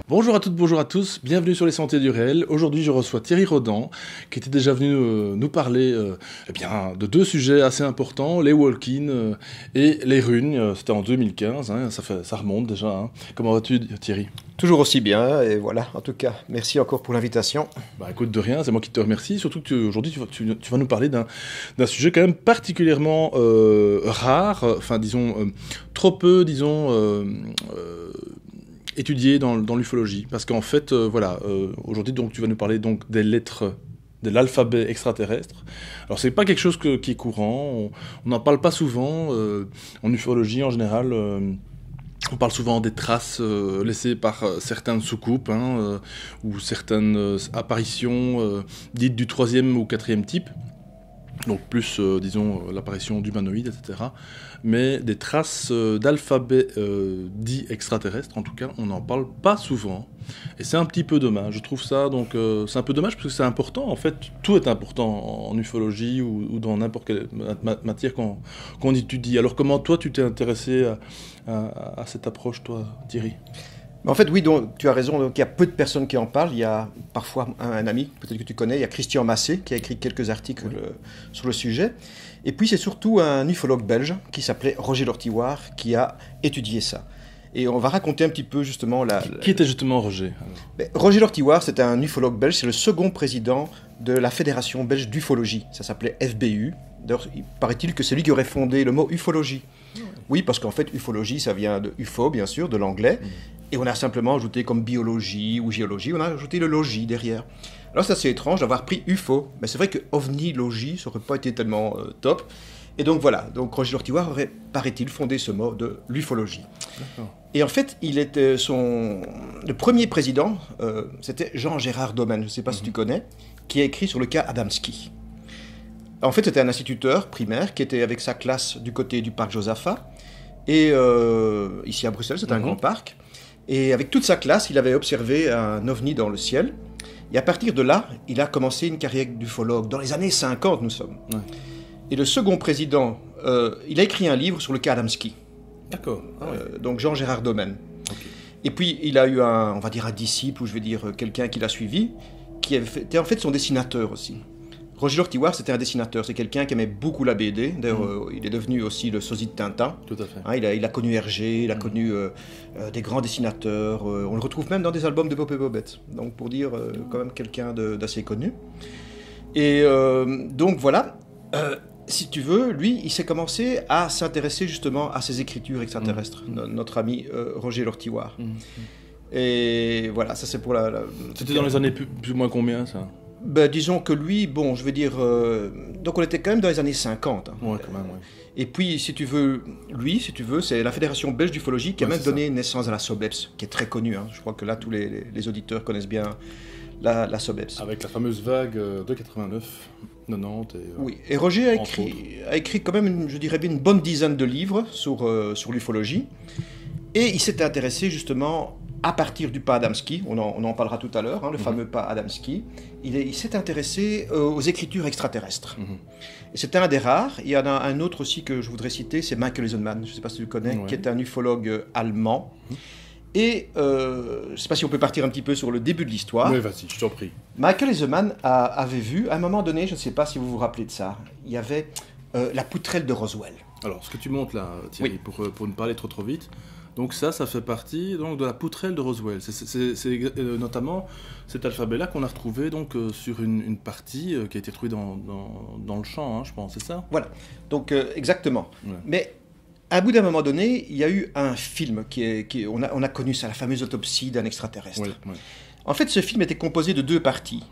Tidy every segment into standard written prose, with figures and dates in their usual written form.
Bonjour à toutes, bonjour à tous, bienvenue sur les Sentiers du Réel. Aujourd'hui, je reçois Thierry Rodan, qui était déjà venu nous parler de deux sujets assez importants, les walk-in et les runes. C'était en 2015, hein, ça remonte déjà. Hein. Comment vas-tu, Thierry ? Toujours aussi bien, et voilà, en tout cas, merci encore pour l'invitation. Bah écoute, de rien, c'est moi qui te remercie, surtout que aujourd'hui tu vas nous parler d'un sujet quand même particulièrement rare, enfin disons, trop peu, disons... étudié dans l'ufologie, parce qu'en fait, aujourd'hui, donc, tu vas nous parler donc des lettres de l'alphabet extraterrestre. Alors, c'est pas quelque chose qui est courant, on n'en parle pas souvent, en ufologie en général, on parle souvent des traces laissées par certaines soucoupes, ou certaines apparitions dites du 3e ou 4e type, donc plus, l'apparition d'humanoïdes, etc. Mais des traces d'alphabet dit extraterrestre, en tout cas, on n'en parle pas souvent. Et c'est un petit peu dommage, je trouve ça. Donc, c'est un peu dommage parce que c'est important. En fait, tout est important en ufologie ou dans n'importe quelle matière qu'on étudie. Alors, comment toi, tu t'es intéressé à cette approche, toi, Thierry ? En fait, oui, donc, tu as raison, donc, il y a peu de personnes qui en parlent. Il y a parfois un ami, peut-être que tu connais, il y a Christian Massé, qui a écrit quelques articles sur le sujet. Et puis, c'est surtout un ufologue belge qui s'appelait Roger Lortiwar qui a étudié ça. Et on va raconter un petit peu justement Qui était justement Roger ? Roger Lortiwar, c'était un ufologue belge, c'est le second président de la Fédération belge d'ufologie. Ça s'appelait FBU. D'ailleurs, il paraît-il que c'est lui qui aurait fondé le mot ufologie. Oui, parce qu'en fait, ufologie, ça vient de UFO, bien sûr, de l'anglais. Et on a simplement ajouté comme biologie ou géologie, on a ajouté le logis derrière. Alors c'est assez étrange d'avoir pris UFO, mais c'est vrai que ovni-logie, ça n'aurait pas été tellement top. Et donc voilà, donc Roger Lortiwar aurait, paraît-il, fondé ce mot de l'ufologie. D'accord. Et en fait, il était le premier président, c'était Jean-Gérard Domen, je ne sais pas si tu connais, qui a écrit sur le cas Adamski. En fait, c'était un instituteur primaire qui était avec sa classe du côté du parc Josaphat. Et ici à Bruxelles, c'est un grand parc. Et avec toute sa classe, il avait observé un ovni dans le ciel. Et à partir de là, il a commencé une carrière d'ufologue. Dans les années 50, nous sommes. Ouais. Et le second président, il a écrit un livre sur le cas Adamski. D'accord. Donc Jean-Gérard Domen. Okay. Et puis, il a eu un disciple, ou je vais dire quelqu'un qui l'a suivi, qui était en fait son dessinateur aussi. Roger Lortiwar, c'était un dessinateur, c'est quelqu'un qui aimait beaucoup la BD. D'ailleurs, il est devenu aussi le sosie de Tintin. Tout à fait. Hein, il a connu Hergé, il a connu des grands dessinateurs. On le retrouve même dans des albums de Bob et Bobette. Donc, pour dire quand même quelqu'un d'assez connu. Et donc, voilà. Si tu veux, lui, il s'est commencé à s'intéresser justement à ces écritures extraterrestres. Notre ami Roger Lortiwar. Et voilà, ça c'est pour C'était dans les années plus ou moins combien, ça ? Disons que lui, bon, je veux dire... donc on était quand même dans les années 50. Hein. Ouais, quand même, ouais. Et puis, si tu veux, c'est la Fédération belge d'ufologie qui a même donné naissance à la SOBEPS, qui est très connue. Hein. Je crois que là, tous les auditeurs connaissent bien la SOBEPS. Avec la fameuse vague de 89, 90. Oui, et Roger a écrit quand même, je dirais bien, une bonne dizaine de livres sur l'ufologie. Et il s'est intéressé justement... à partir du pas Adamski, on en parlera tout à l'heure, le fameux pas Adamski, il s'est intéressé aux écritures extraterrestres. Et c'est un des rares. Il y en a un autre aussi que je voudrais citer, c'est Michael Eisenman, je ne sais pas si tu le connais, qui est un ufologue allemand. Et je ne sais pas si on peut partir un petit peu sur le début de l'histoire. Oui, vas-y, je t'en prie. Michael Eisenman avait vu, à un moment donné, je ne sais pas si vous vous rappelez de ça, il y avait la poutrelle de Roswell. Alors, ce que tu montres là, Thierry, pour ne pas aller trop vite... Donc ça fait partie donc, de la poutrelle de Roswell. C'est notamment cet alphabet-là qu'on a retrouvé donc, sur une partie qui a été trouvée dans le champ, hein, je pense, c'est ça ? Voilà, donc exactement. Ouais. Mais à bout d'un moment donné, il y a eu un film on a connu ça, la fameuse autopsie d'un extraterrestre. Ouais, ouais. En fait, ce film était composé de deux parties.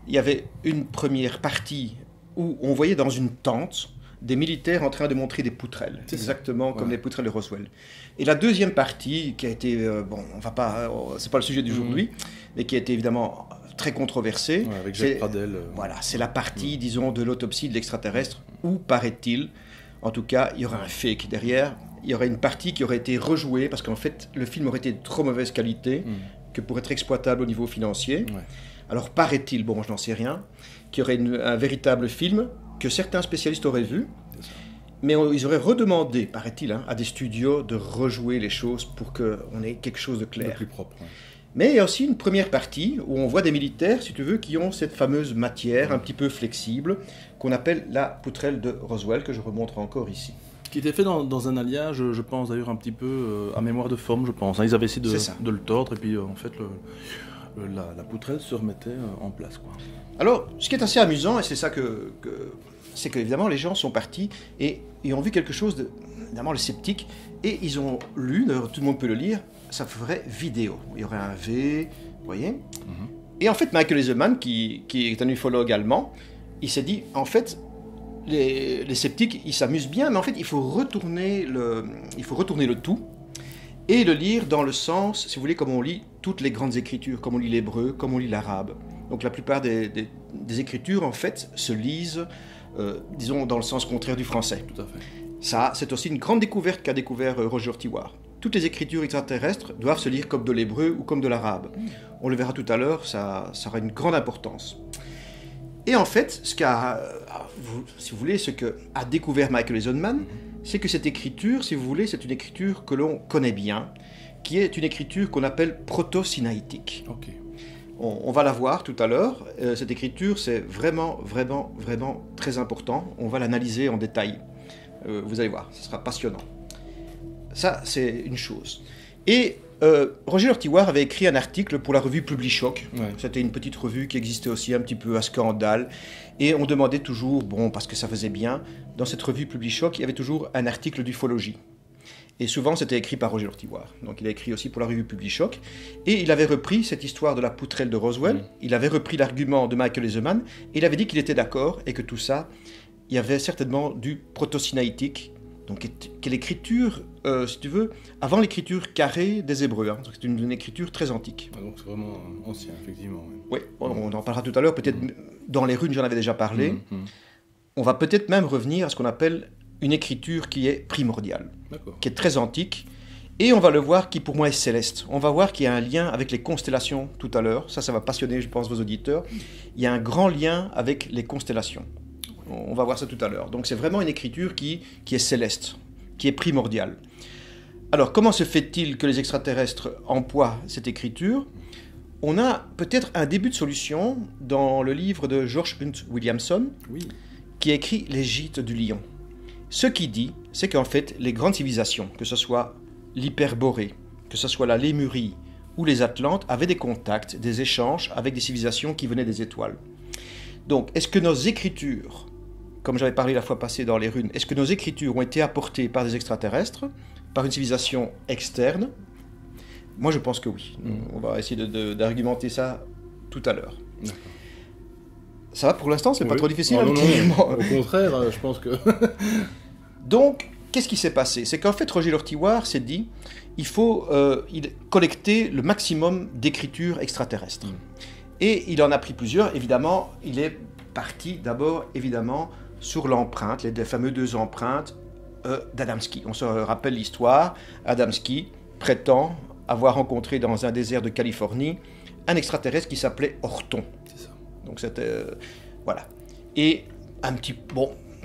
Il y avait une première partie où on voyait dans une tente des militaires en train de montrer des poutrelles, exactement comme les poutrelles de Roswell. Et la deuxième partie, qui a été, c'est pas le sujet d'aujourd'hui, mais qui a été évidemment très controversée, avec Jacques Pradel. Voilà, c'est la partie, disons, de l'autopsie de l'extraterrestre, où, paraît-il, en tout cas, il y aurait un fake derrière, il y aurait une partie qui aurait été rejouée, parce qu'en fait, le film aurait été de trop mauvaise qualité, que pour être exploitable au niveau financier. Ouais. Alors, paraît-il, bon, je n'en sais rien, qu'il y aurait un véritable film, que certains spécialistes auraient vu, mais ils auraient redemandé, paraît-il, à des studios de rejouer les choses pour qu'on ait quelque chose de clair. De plus propre. Ouais. Mais il y a aussi une première partie où on voit des militaires, si tu veux, qui ont cette fameuse matière un petit peu flexible qu'on appelle la poutrelle de Roswell, que je remontre encore ici. Qui était fait dans un alliage, je pense d'ailleurs un petit peu à mémoire de forme, je pense. Ils avaient essayé de le tordre et puis en fait la poutrelle se remettait en place, quoi. Alors, ce qui est assez amusant, et c'est ça c'est qu'évidemment les gens sont partis et ont vu quelque chose évidemment les sceptiques, et ils ont lu, tout le monde peut le lire, ça ferait vidéo. Il y aurait un V, vous voyez. Et en fait, Michael Heselman, qui est un ufologue allemand, il s'est dit, en fait, les sceptiques, ils s'amusent bien, mais en fait, il faut retourner le tout et le lire dans le sens, si vous voulez, comme on lit toutes les grandes écritures, comme on lit l'hébreu, comme on lit l'arabe. Donc la plupart des écritures, en fait, se lisent, disons, dans le sens contraire du français. Tout à fait. Ça, c'est aussi une grande découverte qu'a découvert Roger Tiwar. Toutes les écritures extraterrestres doivent se lire comme de l'hébreu ou comme de l'arabe. On le verra tout à l'heure, ça aura une grande importance. Et en fait, si vous voulez, ce qu'a découvert Michael Heselman, c'est que cette écriture, si vous voulez, c'est une écriture que l'on connaît bien, qui est une écriture qu'on appelle proto-sinaïtique. Ok. On va la voir tout à l'heure. Cette écriture, c'est vraiment, vraiment, vraiment très important. On va l'analyser en détail. Vous allez voir, ce sera passionnant. Ça, c'est une chose. Et Roger Tiwar avait écrit un article pour la revue Publishock. Ouais. C'était une petite revue qui existait aussi un petit peu à scandale. Et on demandait toujours, bon, parce que ça faisait bien, dans cette revue Publishock, il y avait toujours un article d'ufologie. Et souvent, c'était écrit par Roger Tiwar. Donc, il a écrit aussi pour la revue Publishock. Et il avait repris cette histoire de la poutrelle de Roswell. Il avait repris l'argument de Michael Heselman. Et il avait dit qu'il était d'accord et que tout ça, il y avait certainement du proto-sinaïtique. Donc, quelle écriture, si tu veux, avant l'écriture carrée des Hébreux. Hein. C'est une écriture très antique. Ah, donc, c'est vraiment ancien, effectivement. Oui, on en parlera tout à l'heure. Peut-être dans les runes, j'en avais déjà parlé. On va peut-être même revenir à ce qu'on appelle une écriture qui est primordiale, qui est très antique, et on va le voir qui pour moi est céleste. On va voir qu'il y a un lien avec les constellations tout à l'heure, ça va passionner je pense vos auditeurs. Il y a un grand lien avec les constellations, on va voir ça tout à l'heure. Donc c'est vraiment une écriture qui est céleste, qui est primordiale. Alors comment se fait-il que les extraterrestres emploient cette écriture ? On a peut-être un début de solution dans le livre de George Hunt Williamson, qui écrit Les Gîtes du Lion. Ce qu'il dit, c'est qu'en fait, les grandes civilisations, que ce soit l'Hyperborée, que ce soit la Lémurie ou les Atlantes, avaient des contacts, des échanges avec des civilisations qui venaient des étoiles. Donc, est-ce que nos écritures, comme j'avais parlé la fois passée dans les runes, est-ce que nos écritures ont été apportées par des extraterrestres, par une civilisation externe ? Moi, je pense que oui. On va essayer d'argumenter ça tout à l'heure. D'accord. Ça va pour l'instant, c'est pas trop difficile. Non, au contraire, je pense que... Donc, qu'est-ce qui s'est passé ? C'est qu'en fait, Roger Tiwar s'est dit, il faut collecter le maximum d'écritures extraterrestres. Et il en a pris plusieurs. Évidemment, il est parti d'abord, évidemment, sur l'empreinte, les fameuses 2 empreintes d'Adamski. On se rappelle l'histoire. Adamski prétend avoir rencontré dans un désert de Californie un extraterrestre qui s'appelait Orton. C'est ça. Donc c'était... voilà. Et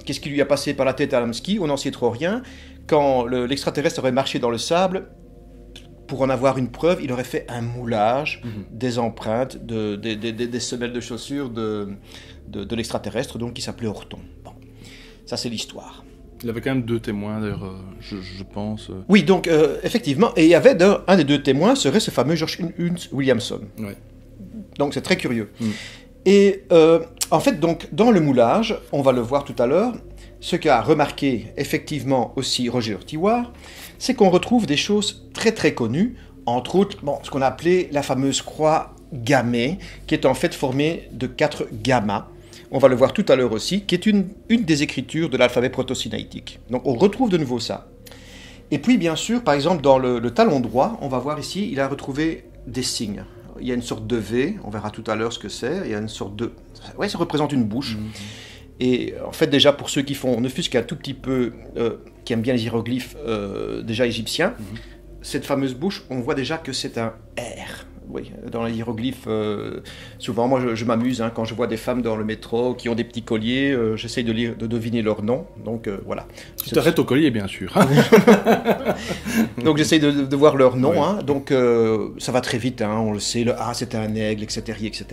qu'est-ce qui lui a passé par la tête à Adamski ? On n'en sait trop rien. Quand l'extraterrestre aurait marché dans le sable, pour en avoir une preuve, il aurait fait un moulage des empreintes, des semelles de chaussures de l'extraterrestre, donc qui s'appelait Orton. Bon, ça c'est l'histoire. Il avait quand même 2 témoins, d'ailleurs, je pense. Oui, donc effectivement, et il y avait un des 2 témoins serait ce fameux George Hunt Williamson. Ouais. Donc c'est très curieux. Et en fait, donc, dans le moulage, on va le voir tout à l'heure, ce qu'a remarqué effectivement aussi Roger Tiwar, c'est qu'on retrouve des choses très très connues, entre autres ce qu'on a appelé la fameuse croix gammée, qui est en fait formée de 4 gammas. On va le voir tout à l'heure aussi, qui est une des écritures de l'alphabet proto-sinaïtique. Donc on retrouve de nouveau ça. Et puis bien sûr, par exemple, dans le talon droit, on va voir ici, il a retrouvé des signes. Il y a une sorte de V, on verra tout à l'heure ce que c'est. Il y a une sorte de... Ouais, ça représente une bouche. Et en fait, déjà, pour ceux qui font, ne fût-ce qu'un tout petit peu, qui aiment bien les hiéroglyphes déjà égyptiens, cette fameuse bouche, on voit déjà que c'est un R. Oui, dans les hiéroglyphes, souvent, moi, je m'amuse quand je vois des femmes dans le métro qui ont des petits colliers, j'essaye de deviner leur nom. Donc, voilà. Tu t'arrêtes au collier, bien sûr. Donc, j'essaye de voir leur nom. Oui. Donc, ça va très vite, on le sait. Le A, c'était un aigle, etc., etc.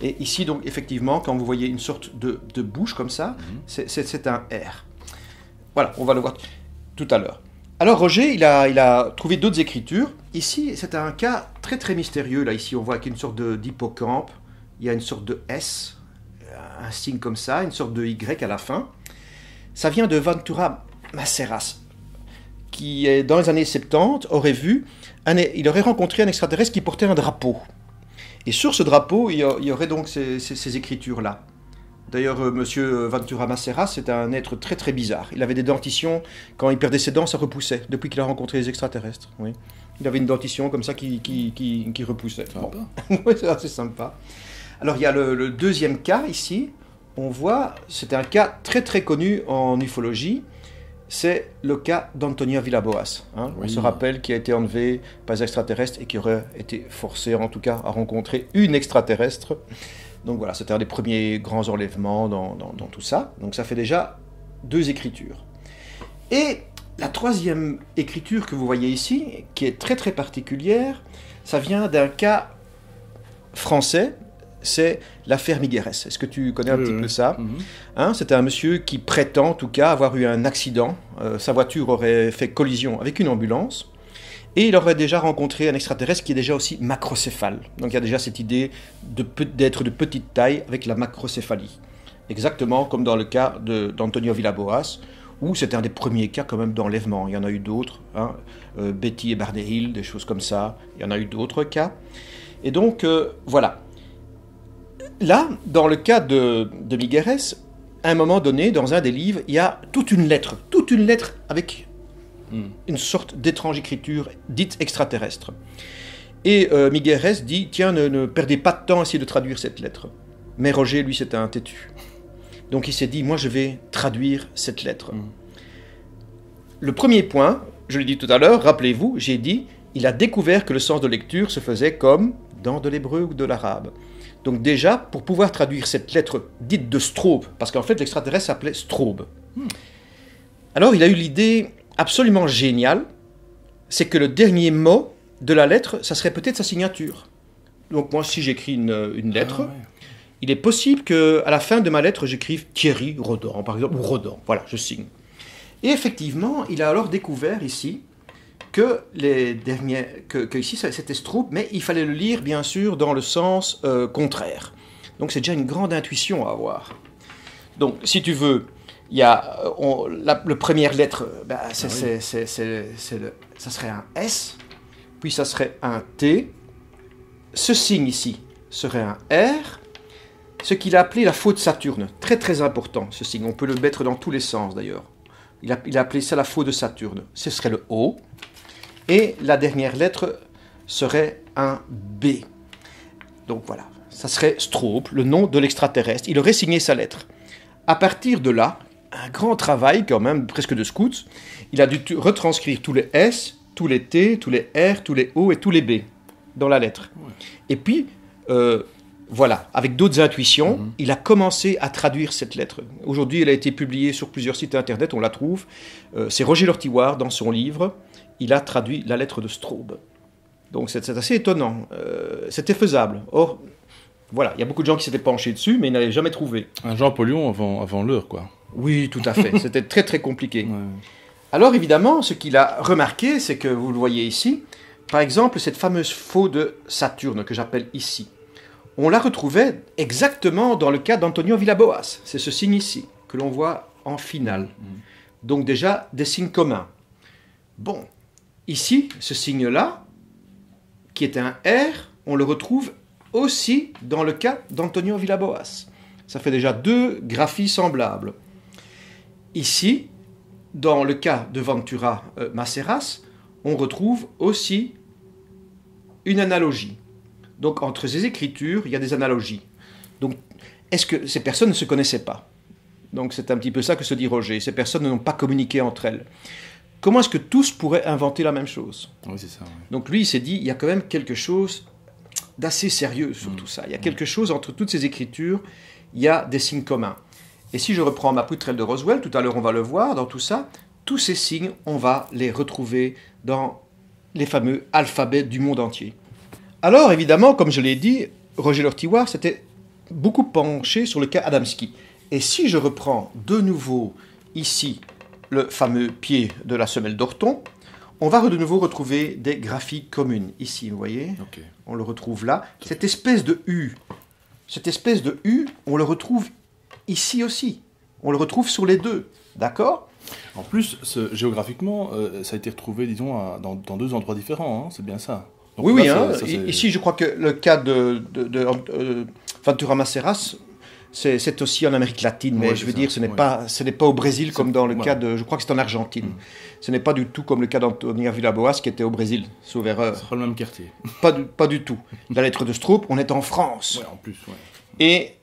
Et ici, donc, effectivement, quand vous voyez une sorte de bouche comme ça, c'est un R. Voilà, on va le voir tout à l'heure. Alors Roger, il a trouvé d'autres écritures. Ici, c'est un cas très très mystérieux. Là, ici, on voit qu'il y a une sorte d'hippocampe. Il y a une sorte de S, un signe comme ça, une sorte de Y à la fin. Ça vient de Ventura Maceras, qui, dans les années 70, il aurait rencontré un extraterrestre qui portait un drapeau. Et sur ce drapeau, il y aurait donc ces écritures-là. D'ailleurs, monsieur Ventura Maceras, c'est un être très très bizarre. Il avait des dentitions, quand il perdait ses dents, ça repoussait, depuis qu'il a rencontré les extraterrestres. Oui. Il avait une dentition comme ça qui repoussait. Bon. Oui, c'est assez sympa. Alors, il y a le deuxième cas ici. On voit, c'est un cas très très connu en ufologie. C'est le cas d'Antonio Villaboas. Oui. On se rappelle qu'il a été enlevé par les extraterrestres et qui aurait été forcé, en tout cas, à rencontrer une extraterrestre. Donc voilà, c'était un des premiers grands enlèvements dans tout ça. Donc ça fait déjà 2 écritures. Et la troisième écriture que vous voyez ici, qui est très très particulière, ça vient d'un cas français, c'est l'affaire Migueres. Est-ce que tu connais un petit peu ça? C'était un monsieur qui prétend en tout cas avoir eu un accident. Sa voiture aurait fait collision avec une ambulance. Et il aurait déjà rencontré un extraterrestre qui est déjà aussi macrocéphale. Donc il y a déjà cette idée d'être de petite taille avec la macrocéphalie. Exactement comme dans le cas d'Antonio Villaboas, où c'était un des premiers cas quand même d'enlèvement. Il y en a eu d'autres, Betty et Barney-Hill, des choses comme ça. Il y en a eu d'autres cas. Et donc, voilà. Là, dans le cas de Migueres, à un moment donné, dans un des livres, il y a toute une lettre avec une sorte d'étrange écriture dite extraterrestre. Et Migueres dit, tiens, ne perdez pas de temps à essayer de traduire cette lettre. Mais Roger, lui, c'était un têtu. Donc il s'est dit, moi, je vais traduire cette lettre. Le premier point, je l'ai dit tout à l'heure, rappelez-vous, j'ai dit, il a découvert que le sens de lecture se faisait comme dans de l'hébreu ou de l'arabe. Donc déjà, pour pouvoir traduire cette lettre dite de Straube, parce qu'en fait, l'extraterrestre s'appelait Straube. Alors, il a eu l'idée absolument génial, c'est que le dernier mot de la lettre, ça serait peut-être sa signature. Donc moi, si j'écris une lettre, il est possible qu'à la fin de ma lettre, j'écrive Thierry Rodan, par exemple, ou Rodan. Voilà, je signe. Et effectivement, il a alors découvert ici que ici, c'était Straube, mais il fallait le lire, bien sûr, dans le sens contraire. Donc c'est déjà une grande intuition à avoir. Donc, si tu veux, il y a la première lettre, ça serait un S, puis ça serait un T. Ce signe ici serait un R, ce qu'il a appelé la faute de Saturne. Très très important ce signe, on peut le mettre dans tous les sens d'ailleurs. Il a appelé ça la faute de Saturne. Ce serait le O, et la dernière lettre serait un B. Donc voilà, ça serait Straube, le nom de l'extraterrestre. Il aurait signé sa lettre. À partir de là, un grand travail quand même, presque de scouts, il a dû retranscrire tous les S, tous les T, tous les R, tous les O et tous les B dans la lettre. Et puis, voilà, avec d'autres intuitions, il a commencé à traduire cette lettre. Aujourd'hui, elle a été publiée sur plusieurs sites internet, on la trouve. C'est Roger Lortiwar, dans son livre, il a traduit la lettre de Straube. Donc c'est assez étonnant. C'était faisable. Or, voilà, il y a beaucoup de gens qui s'étaient penchés dessus, mais ils n'avaient jamais trouvé. Un Jean Paullion avant l'heure, quoi. Oui, tout à fait. C'était très très compliqué. Alors évidemment, ce qu'il a remarqué, c'est que vous le voyez ici, par exemple, cette fameuse faux de Saturne que j'appelle ici, on la retrouvait exactement dans le cas d'Antonio Villaboas. C'est ce signe ici, que l'on voit en finale. Donc déjà, des signes communs. Bon, ici, ce signe-là, qui est un R, on le retrouve aussi dans le cas d'Antonio Villaboas. Ça fait déjà 2 graphies semblables. Ici, dans le cas de Ventura Maceras, on retrouve aussi une analogie. Donc entre ces écritures, il y a des analogies. Donc est-ce que ces personnes ne se connaissaient pas? Donc c'est un petit peu ça que se dit Roger. Ces personnes n'ont pas communiqué entre elles. Comment est-ce que tous pourraient inventer la même chose? Oui, c'est ça. Ouais. Donc lui, il s'est dit, il y a quand même quelque chose d'assez sérieux sur tout ça. Il y a quelque chose entre toutes ces écritures, il y a des signes communs. Et si je reprends ma poutrelle de Roswell, tout à l'heure on va le voir dans tout ça, tous ces signes, on va les retrouver dans les fameux alphabets du monde entier. Alors évidemment, comme je l'ai dit, Roger Lortiwar s'était beaucoup penché sur le cas Adamski. Et si je reprends de nouveau ici le fameux pied de la semelle d'Orton, on va de nouveau retrouver des graphies communes. Ici, vous voyez, on le retrouve là. Cette espèce de U, on le retrouve ici aussi. On le retrouve sur les deux, d'accord ? En plus, géographiquement, ça a été retrouvé, disons, dans deux endroits différents, hein, c'est bien ça. Donc oui, là, ici je crois que le cas de Ventura Maceras, c'est aussi en Amérique latine, mais je veux dire, ce n'est pas au Brésil comme dans le cas de, je crois que c'est en Argentine. Ce n'est pas du tout comme le cas d'Antonia Villaboas qui était au Brésil, sauf erreur. Ce sera le même quartier. Pas du tout. La lettre de Stroop, on est en France. Ouais, en plus, ouais. Et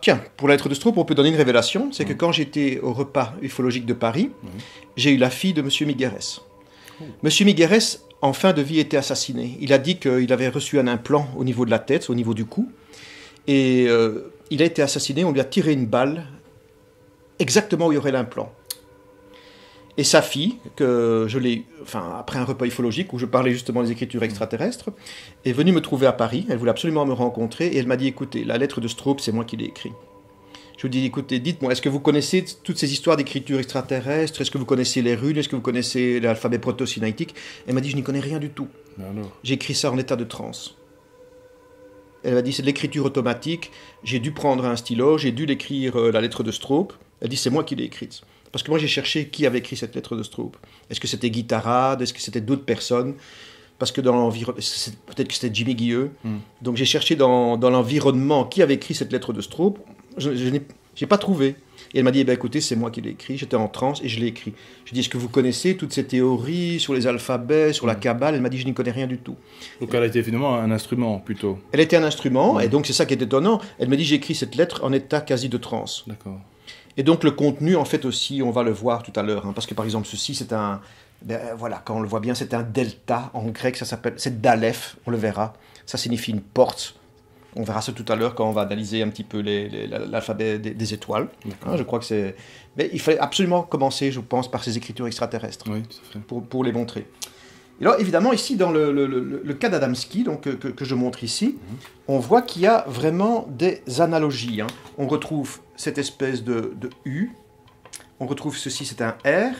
tiens, pour la lettre de Stroop, on peut donner une révélation, c'est que quand j'étais au repas ufologique de Paris, j'ai eu la fille de M. Migueres. M. Migueres, en fin de vie, était assassiné. Il a dit qu'il avait reçu un implant au niveau de la tête, au niveau du cou, et il a été assassiné, on lui a tiré une balle exactement où il y aurait l'implant. Et sa fille, que je l'ai, après un repas ufologique où je parlais justement des écritures extraterrestres, est venue me trouver à Paris. Elle voulait absolument me rencontrer et elle m'a dit, écoutez, la lettre de Stroop, c'est moi qui l'ai écrite. Je lui ai dit, écoutez, dites-moi, est-ce que vous connaissez toutes ces histoires d'écriture extraterrestre? Est-ce que vous connaissez les runes? Est-ce que vous connaissez l'alphabet proto-sinaïtique? Elle m'a dit, je n'y connais rien du tout. J'ai écrit ça en état de transe. Elle m'a dit, c'est de l'écriture automatique. J'ai dû prendre un stylo, j'ai dû l'écrire la lettre de Stroop. Elle dit, c'est moi qui l'ai écrite. Parce que moi, j'ai cherché qui avait écrit cette lettre de Stroop. Est-ce que c'était Guy Tarade? Est-ce que c'était d'autres personnes? Parce que dans l'environnement, peut-être que c'était Jimmy Guilleux. Donc j'ai cherché dans l'environnement qui avait écrit cette lettre de Stroop. Je n'ai pas trouvé. Et elle m'a dit, écoutez, c'est moi qui l'ai écrit. J'étais en transe et je l'ai écrit. Je dis, est-ce que vous connaissez toutes ces théories sur les alphabets, sur la Kabbale? Elle m'a dit, je n'y connais rien du tout. Donc elle a été finalement un instrument, plutôt. Elle était un instrument, et donc c'est ça qui est étonnant. Elle me dit, j'ai écrit cette lettre en état quasi de transe. D'accord. Et donc le contenu, en fait aussi, on va le voir tout à l'heure. Parce que par exemple, ceci, c'est un... voilà, quand on le voit bien, c'est un delta. En grec, ça s'appelle... C'est Dalef, on le verra. Ça signifie une porte. On verra ça tout à l'heure quand on va analyser un petit peu l'alphabet des étoiles. Je crois que c'est... Mais il fallait absolument commencer, je pense, par ces écritures extraterrestres. Oui, tout à fait. Pour les montrer. Et alors, évidemment, ici, dans le cas d'Adamski, donc, que je montre ici, on voit qu'il y a vraiment des analogies. On retrouve cette espèce de U, on retrouve ceci, c'est un R,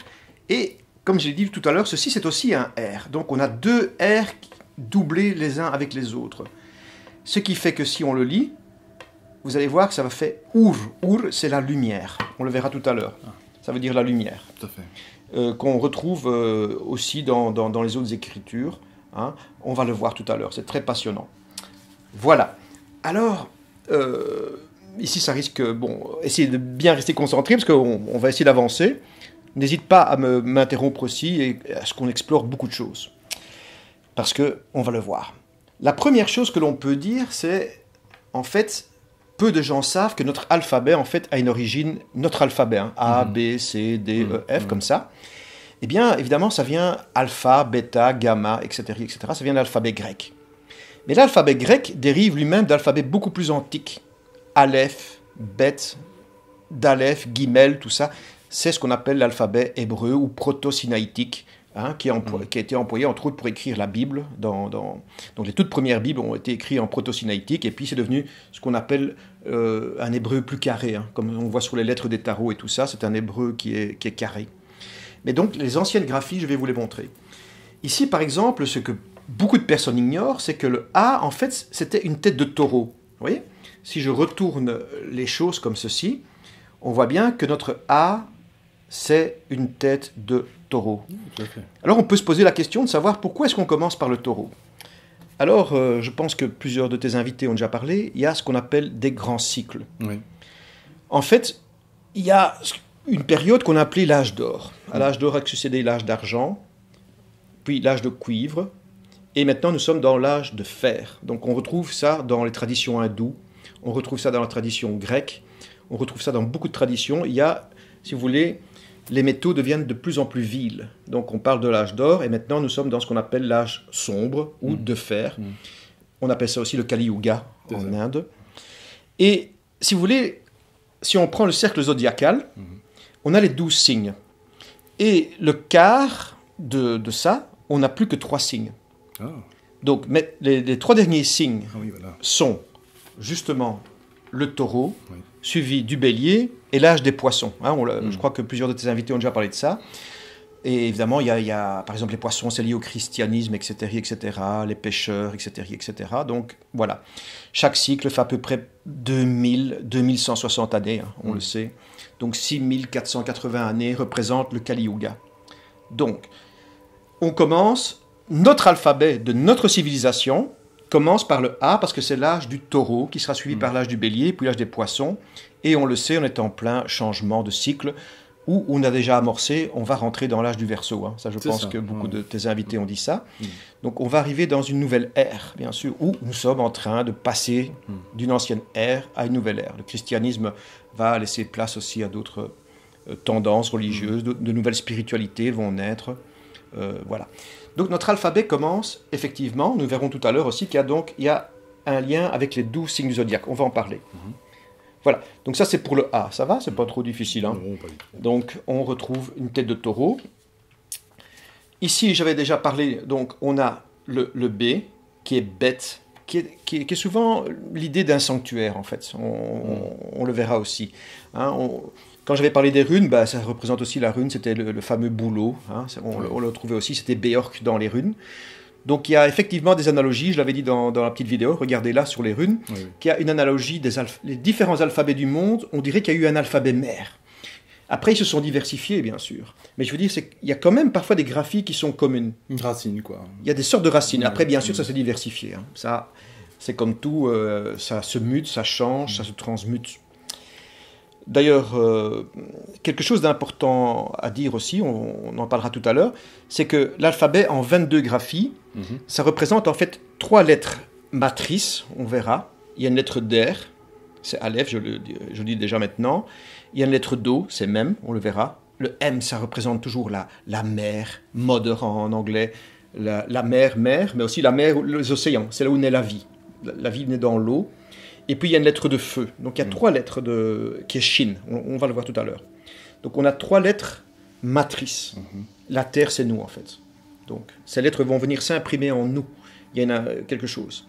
et comme je l'ai dit tout à l'heure, ceci, c'est aussi un R. Donc, on a deux R doublés les uns avec les autres. Ce qui fait que si on le lit, vous allez voir que ça va faire Ur. Ur, c'est la lumière. On le verra tout à l'heure. Ça veut dire la lumière. Tout à fait. Qu'on retrouve aussi dans les autres écritures. On va le voir tout à l'heure, c'est très passionnant. Voilà. Alors, ici ça risque... essayez de bien rester concentré parce qu'on va essayer d'avancer. N'hésite pas à m'interrompre aussi et à ce qu'on explore beaucoup de choses. Parce qu'on va le voir. La première chose que l'on peut dire, c'est, en fait, peu de gens savent que notre alphabet, en fait, a une origine, notre alphabet, A, B, C, D, E, F, comme ça. Eh bien, évidemment, ça vient alpha, bêta, gamma, etc., etc. Ça vient de l'alphabet grec. Mais l'alphabet grec dérive lui-même d'alphabets beaucoup plus antiques. Aleph, Bet, Dalef, Gimel, tout ça, c'est ce qu'on appelle l'alphabet hébreu ou proto-sinaïtique, qui a été employé entre autres pour écrire la Bible. Donc les toutes premières Bibles ont été écrites en proto-sinaïtique, et puis c'est devenu ce qu'on appelle un hébreu plus carré, comme on voit sur les lettres des tarots et tout ça, c'est un hébreu qui est carré. Mais donc les anciennes graphies, je vais vous les montrer. Ici par exemple, ce que beaucoup de personnes ignorent, c'est que le A, en fait, c'était une tête de taureau. Vous voyez ? Si je retourne les choses comme ceci, on voit bien que notre A, c'est une tête de taureau. Alors on peut se poser la question de savoir pourquoi est-ce qu'on commence par le taureau. Alors je pense que plusieurs de tes invités ont déjà parlé, il y a ce qu'on appelle des grands cycles. Oui. En fait, il y a une période qu'on a appelée l'âge d'or. À l'âge d'or a succédé l'âge d'argent, puis l'âge de cuivre, et maintenant nous sommes dans l'âge de fer. Donc on retrouve ça dans les traditions hindoues, on retrouve ça dans la tradition grecque, on retrouve ça dans beaucoup de traditions. Il y a, si vous voulez, les métaux deviennent de plus en plus vils. Donc on parle de l'âge d'or, et maintenant nous sommes dans ce qu'on appelle l'âge sombre, ou de fer. On appelle ça aussi le Kali Yuga en Inde. Et si vous voulez, si on prend le cercle zodiacal, on a les 12 signes. Et le quart de ça, on n'a plus que 3 signes. Ah. Donc les 3 derniers signes Voilà. sont justement le taureau, Oui. suivi du bélier et l'âge des poissons. Hein, je crois que plusieurs de tes invités ont déjà parlé de ça. Et évidemment, il y a par exemple les poissons, c'est lié au christianisme, etc., les pêcheurs, etc. Donc voilà. Chaque cycle fait à peu près 2160 années, hein, on le sait. Donc 6480 années représentent le Kali Yuga. Donc, on commence, notre alphabet de notre civilisation commence par le A, parce que c'est l'âge du taureau, qui sera suivi par l'âge du bélier, puis l'âge des poissons. Et on le sait, on est en plein changement de cycle, où on a déjà amorcé, on va rentrer dans l'âge du Verseau. Hein. Ça, je pense que beaucoup de tes invités ont dit ça. Donc, on va arriver dans une nouvelle ère, bien sûr, où nous sommes en train de passer d'une ancienne ère à une nouvelle ère. Le christianisme va laisser place aussi à d'autres tendances religieuses, de nouvelles spiritualités vont naître. Voilà. Donc, notre alphabet commence, effectivement, nous verrons tout à l'heure aussi qu'il y a un lien avec les 12 signes du zodiaque. On va en parler. Voilà, donc ça c'est pour le A, ça va? C'est pas trop difficile. Hein? Non, pas du tout. Donc on retrouve une tête de taureau. Ici j'avais déjà parlé, donc on a le B qui est bête, qui est souvent l'idée d'un sanctuaire en fait, on le verra aussi. Hein? Quand j'avais parlé des runes, ça représente aussi la rune, c'était le fameux bouleau, hein? On le trouvait aussi, c'était Béorc dans les runes. Donc il y a effectivement des analogies, je l'avais dit dans la petite vidéo, regardez là sur les runes, qu'il y a une analogie les différents alphabets du monde, on dirait qu'il y a eu un alphabet mère. Après, ils se sont diversifiés, bien sûr. Mais je veux dire, il y a quand même parfois des graphies qui sont communes. Une racine, quoi. Il y a des sortes de racines. Après, bien sûr, ça s'est diversifié. Hein. Ça, c'est comme tout, ça se mute, ça change, ça se transmute. D'ailleurs, quelque chose d'important à dire aussi, on en parlera tout à l'heure, c'est que l'alphabet en 22 graphies, ça représente en fait 3 lettres matrices, on verra. Il y a une lettre d'air, c'est Aleph, je le dis déjà maintenant. Il y a une lettre d'eau, c'est Mem, on le verra. Le M, ça représente toujours la mer, mother en anglais, la mer, mais aussi la mer, les océans, c'est là où naît la vie. La vie naît dans l'eau. Et puis il y a une lettre de feu. Donc il y a 3 lettres qui est Shin. On va le voir tout à l'heure. Donc on a 3 lettres matrices. La terre, c'est nous en fait. Donc ces lettres vont venir s'imprimer en nous. Il y en a quelque chose.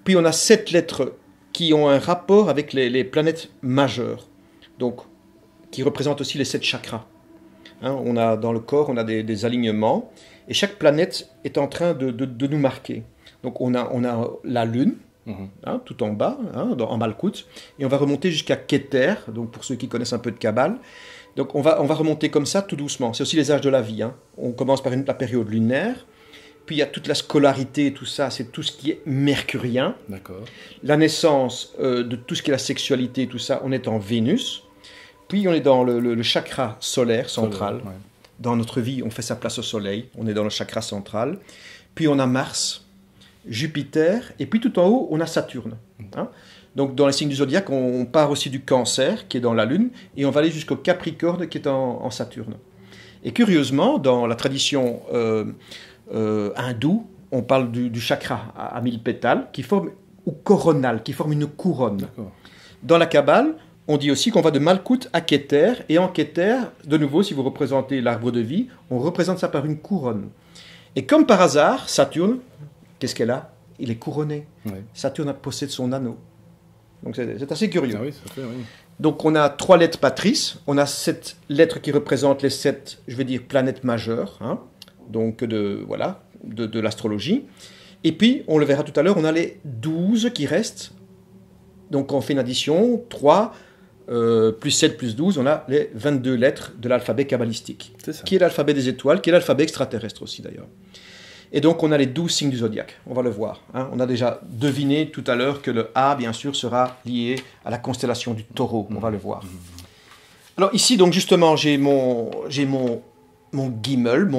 Puis on a 7 lettres qui ont un rapport avec les planètes majeures. Donc qui représentent aussi les 7 chakras. Hein, on a dans le corps, on a des alignements. Et chaque planète est en train de nous marquer. Donc on a la Lune. Hein, tout en bas, hein, en Malkout, et on va remonter jusqu'à Keter, donc pour ceux qui connaissent un peu de Kabbale. Donc on va remonter comme ça tout doucement. C'est aussi les âges de la vie. Hein. On commence par la période lunaire, puis il y a toute la scolarité, tout ça, c'est tout ce qui est mercurien. D'accord. La naissance de tout ce qui est la sexualité, tout ça, on est en Vénus. Puis on est dans le chakra solaire central. Ouais. Dans notre vie, on fait sa place au soleil, on est dans le chakra central. Puis on a Mars, Jupiter, et puis tout en haut, on a Saturne. Hein. Donc dans les signes du zodiaque, on part aussi du Cancer, qui est dans la Lune, et on va aller jusqu'au Capricorne, qui est en Saturne. Et curieusement, dans la tradition hindoue, on parle du chakra à 1000 pétales, ou coronal, qui forme une couronne. Dans la Kabbale, on dit aussi qu'on va de Malkout à Keter, et en Keter, de nouveau, si vous représentez l'arbre de vie, on représente ça par une couronne. Et comme par hasard, Saturne, qu'est-ce qu'elle a? Il est couronné. Oui. Saturne possède son anneau. Donc c'est assez curieux. Ah oui, ça fait, oui. Donc on a 3 lettres matrices, on a 7 lettres qui représentent les 7, je vais dire, planètes majeures, hein, donc de l'astrologie. Et puis, on le verra tout à l'heure, on a les 12 qui restent. Donc on fait une addition, 3 plus 7 plus 12, on a les 22 lettres de l'alphabet kabbalistique. C'est ça. Qui est l'alphabet des étoiles, qui est l'alphabet extraterrestre aussi d'ailleurs. Et donc, on a les 12 signes du zodiaque. On va le voir. Hein. On a déjà deviné tout à l'heure que le A, bien sûr, sera lié à la constellation du taureau. On va le voir. Alors ici, donc justement, j'ai mon Gimel,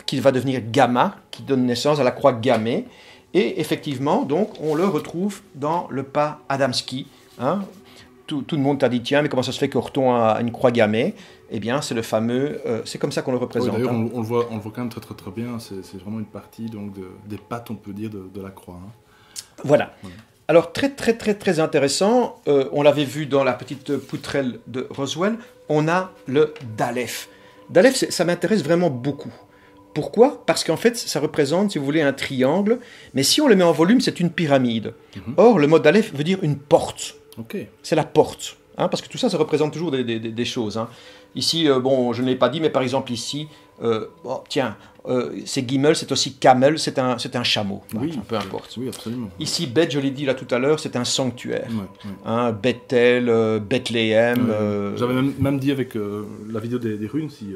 qui va devenir Gamma, qui donne naissance à la croix gammée. Et effectivement, donc, on le retrouve dans le pas Adamski. Hein. Tout le monde t'a dit, tiens, mais comment ça se fait qu'Orton a une croix gammée? Eh bien, c'est le fameux... c'est comme ça qu'on le représente. Oui, d'ailleurs, hein. on le voit quand même très bien. C'est vraiment une partie donc, des pattes, on peut dire, de la croix. Hein. Voilà. Alors, très intéressant, on l'avait vu dans la petite poutrelle de Roswell, on a le Dalef. Dalef, ça m'intéresse vraiment beaucoup. Pourquoi? Parce qu'en fait, ça représente, si vous voulez, un triangle, mais si on le met en volume, c'est une pyramide. Or, le mot Dalef veut dire une porte. C'est la porte. Hein, parce que tout ça, ça représente toujours des choses. Hein. Ici, bon, je ne l'ai pas dit, mais par exemple ici, c'est Gimel, c'est aussi Camel, c'est un chameau. Oui, enfin, peu importe. Oui, absolument. Ici, Bet, je l'ai dit là tout à l'heure, c'est un sanctuaire. Hein, Bethel, Bethléem. J'avais même dit avec la vidéo des runes, si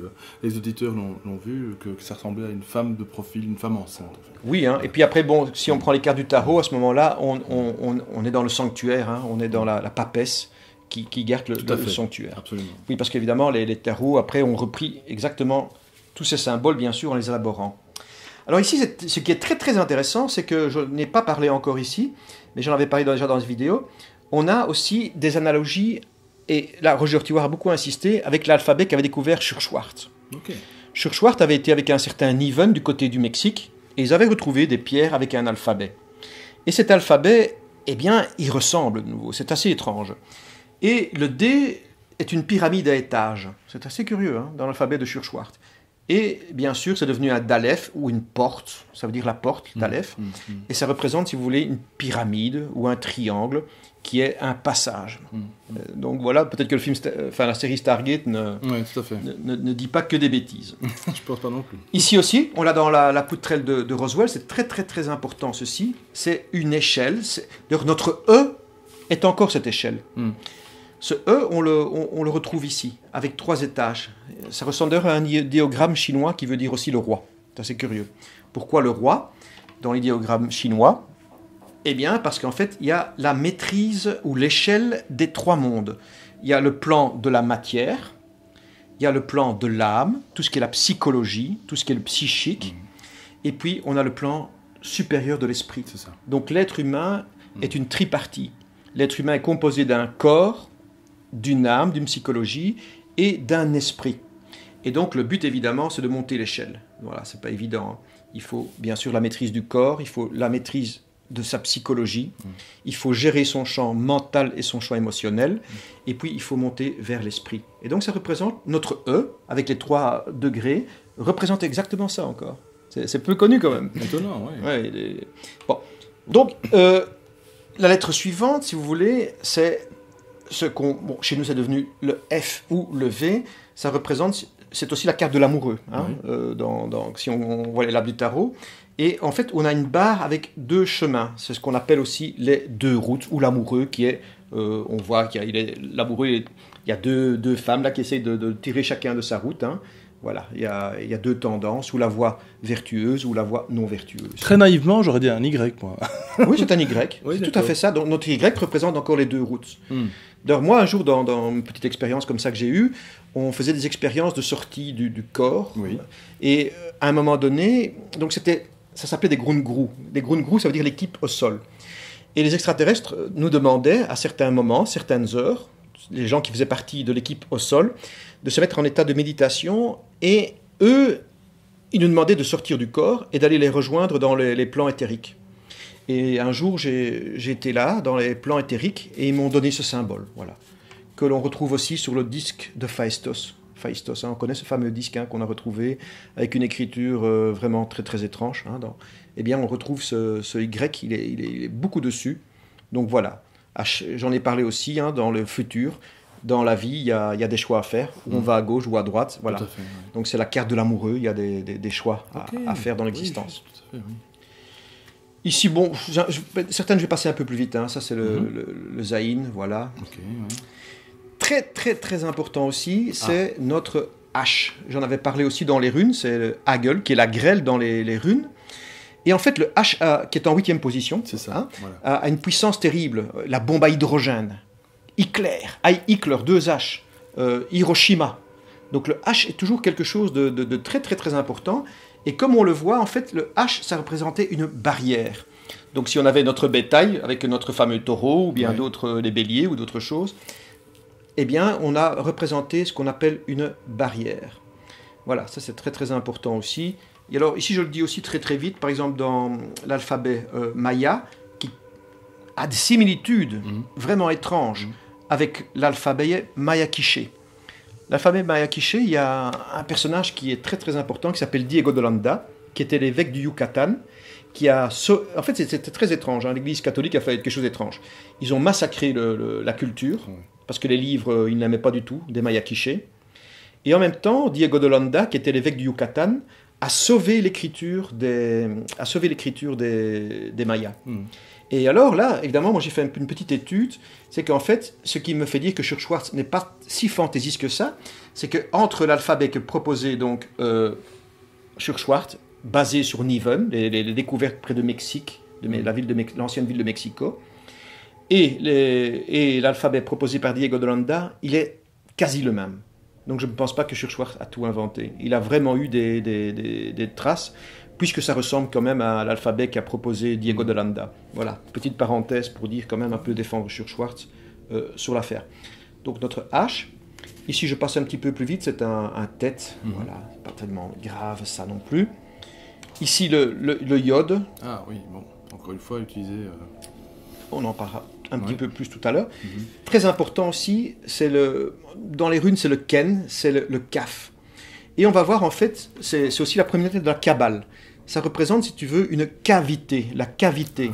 les auditeurs l'ont vu, que ça ressemblait à une femme de profil, une femme enceinte. En fait. Oui, hein, et puis après, bon, si on prend les cartes du tarot, à ce moment-là, on est dans le sanctuaire, hein, on est dans la papesse qui garde le sanctuaire. Absolument. Oui, parce qu'évidemment, les tarots, après, ont repris exactement tous ces symboles, bien sûr, en les élaborant. Alors ici, ce qui est très intéressant, c'est que je n'ai pas parlé encore ici, mais j'en avais parlé déjà dans cette vidéo, on a aussi des analogies, et là, Roger Tiwar a beaucoup insisté, avec l'alphabet qu'avait découvert Schurschwart. Schurschwart avait été avec un certain Niven du côté du Mexique, et ils avaient retrouvé des pierres avec un alphabet. Et cet alphabet, eh bien, il ressemble de nouveau, c'est assez étrange. Et le D est une pyramide à étages. C'est assez curieux, hein, dans l'alphabet de Schurschwart. Et bien sûr, c'est devenu un Dalef, ou une porte, ça veut dire la porte, Dalef. Et ça représente, si vous voulez, une pyramide ou un triangle qui est un passage. Donc voilà, peut-être que le film, la série Stargate ne dit pas que des bêtises. Je pense pas non plus. Ici aussi, on l'a dans la poutrelle de Roswell, c'est très important ceci. C'est une échelle. D'ailleurs, notre E est encore cette échelle. Ce E, on le retrouve ici, avec 3 étages. Ça ressemble à un idéogramme chinois qui veut dire aussi le roi. C'est assez curieux. Pourquoi le roi dans l'idéogramme chinois? Eh bien, parce qu'en fait, il y a la maîtrise ou l'échelle des 3 mondes. Il y a le plan de la matière, il y a le plan de l'âme, tout ce qui est la psychologie, tout ce qui est le psychique, et puis on a le plan supérieur de l'esprit. C'est ça. Donc l'être humain est une tripartie. L'être humain est composé d'un corps, d'une âme, d'une psychologie et d'un esprit. Et donc le but évidemment c'est de monter l'échelle. Voilà, c'est pas évident. Hein. Il faut bien sûr la maîtrise du corps, il faut la maîtrise de sa psychologie, il faut gérer son champ mental et son champ émotionnel, et puis il faut monter vers l'esprit. Et donc ça représente notre E, avec les 3 degrés, représente exactement ça encore. C'est peu connu quand même. Étonnant, oui. Bon. Donc la lettre suivante, si vous voulez, c'est ce qu'on, chez nous c'est devenu le F ou le V, ça représente, c'est aussi la carte de l'amoureux, hein, si on voit les labs du tarot. Et en fait, on a une barre avec 2 chemins, c'est ce qu'on appelle aussi les 2 routes, ou l'amoureux qui est, on voit qu'il y a l'amoureux, il y a deux femmes là qui essayent de tirer chacun de sa route, hein. Voilà, il y a 2 tendances, ou la voie vertueuse ou la voie non vertueuse. Très naïvement, j'aurais dit un Y, moi. Oui, c'est un Y, oui, c'est tout à fait ça. Donc notre Y représente encore les 2 routes. D'ailleurs, moi, un jour, dans une petite expérience comme ça que j'ai eue, on faisait des expériences de sortie du corps. Et à un moment donné, donc ça s'appelait des Grundgrus. Des Grundgrus, ça veut dire l'équipe au sol. Et les extraterrestres nous demandaient, à certains moments, certaines heures, les gens qui faisaient partie de l'équipe au sol, de se mettre en état de méditation. Et eux, ils nous demandaient de sortir du corps et d'aller les rejoindre dans les plans éthériques. Et un jour, j'ai été là, dans les plans éthériques, et ils m'ont donné ce symbole, voilà, que l'on retrouve aussi sur le disque de Phaistos. Phaistos, hein, on connaît ce fameux disque, hein, qu'on a retrouvé avec une écriture vraiment très étrange. Hein, eh bien, on retrouve ce Y, il est beaucoup dessus. Donc voilà, j'en ai parlé aussi, hein, dans le futur. Dans la vie, il y a des choix à faire, où on va à gauche ou à droite. Voilà. Fait, Donc c'est la carte de l'amoureux, il y a des choix à faire dans l'existence. Oui, Ici, bon, certaines je vais passer un peu plus vite, hein. Ça c'est le Zaïn, voilà. Très important aussi, c'est notre H. J'en avais parlé aussi dans les runes, c'est le Hagel, qui est la grêle dans les runes. Et en fait, le H, qui est en 8e position, c'est ça, hein, a une puissance terrible, la bombe à hydrogène. Hitler, Hitler, 2 H, Hiroshima. Donc le H est toujours quelque chose de très important. Et comme on le voit, en fait, le H, ça représentait une barrière. Donc si on avait notre bétail, avec notre fameux taureau, ou bien d'autres, les béliers, ou d'autres choses, eh bien, on a représenté ce qu'on appelle une barrière. Voilà, ça c'est très important aussi. Et alors, ici, je le dis aussi très vite, par exemple, dans l'alphabet maya, a des similitudes vraiment étranges avec l'alphabet maya-quiché. L'alphabet maya-quiché, il y a un personnage qui est très très important, qui s'appelle Diego de Landa, qui était l'évêque du Yucatan, en fait, c'était très étrange. Hein. L'Église catholique a fait quelque chose d'étrange. Ils ont massacré la culture, parce que les livres, ils n'aimaient pas du tout, des Maya quichés. Et en même temps, Diego de Landa, qui était l'évêque du Yucatan, a sauvé l'écriture des Mayas. Et alors là, évidemment, moi j'ai fait une petite étude, c'est qu'en fait, ce qui me fait dire que Schurz-Schwarz n'est pas si fantaisiste que ça, c'est qu'entre l'alphabet que proposait donc Schurz-Schwarz, basé sur Niven, les découvertes près de Mexique, l'ancienne ville de Mexico, et l'alphabet proposé par Diego de Landa, il est quasi le même. Donc je ne pense pas que Schurz-Schwarz a tout inventé. Il a vraiment eu des traces, puisque ça ressemble quand même à l'alphabet qu'a proposé Diego de Landa. Voilà, petite parenthèse pour dire quand même un peu défendre Schurz-Schwarz sur l'affaire. Donc notre H, ici je passe un petit peu plus vite, c'est un tête, voilà, pas tellement grave ça non plus. Ici le iode. Ah oui, bon, encore une fois utilisé... On en parlera un petit peu plus tout à l'heure. Très important aussi, dans les runes, c'est le Ken, c'est le Kaf. Et on va voir, en fait, c'est aussi la première lettre de la Kabbale. Ça représente, si tu veux, une cavité, la cavité.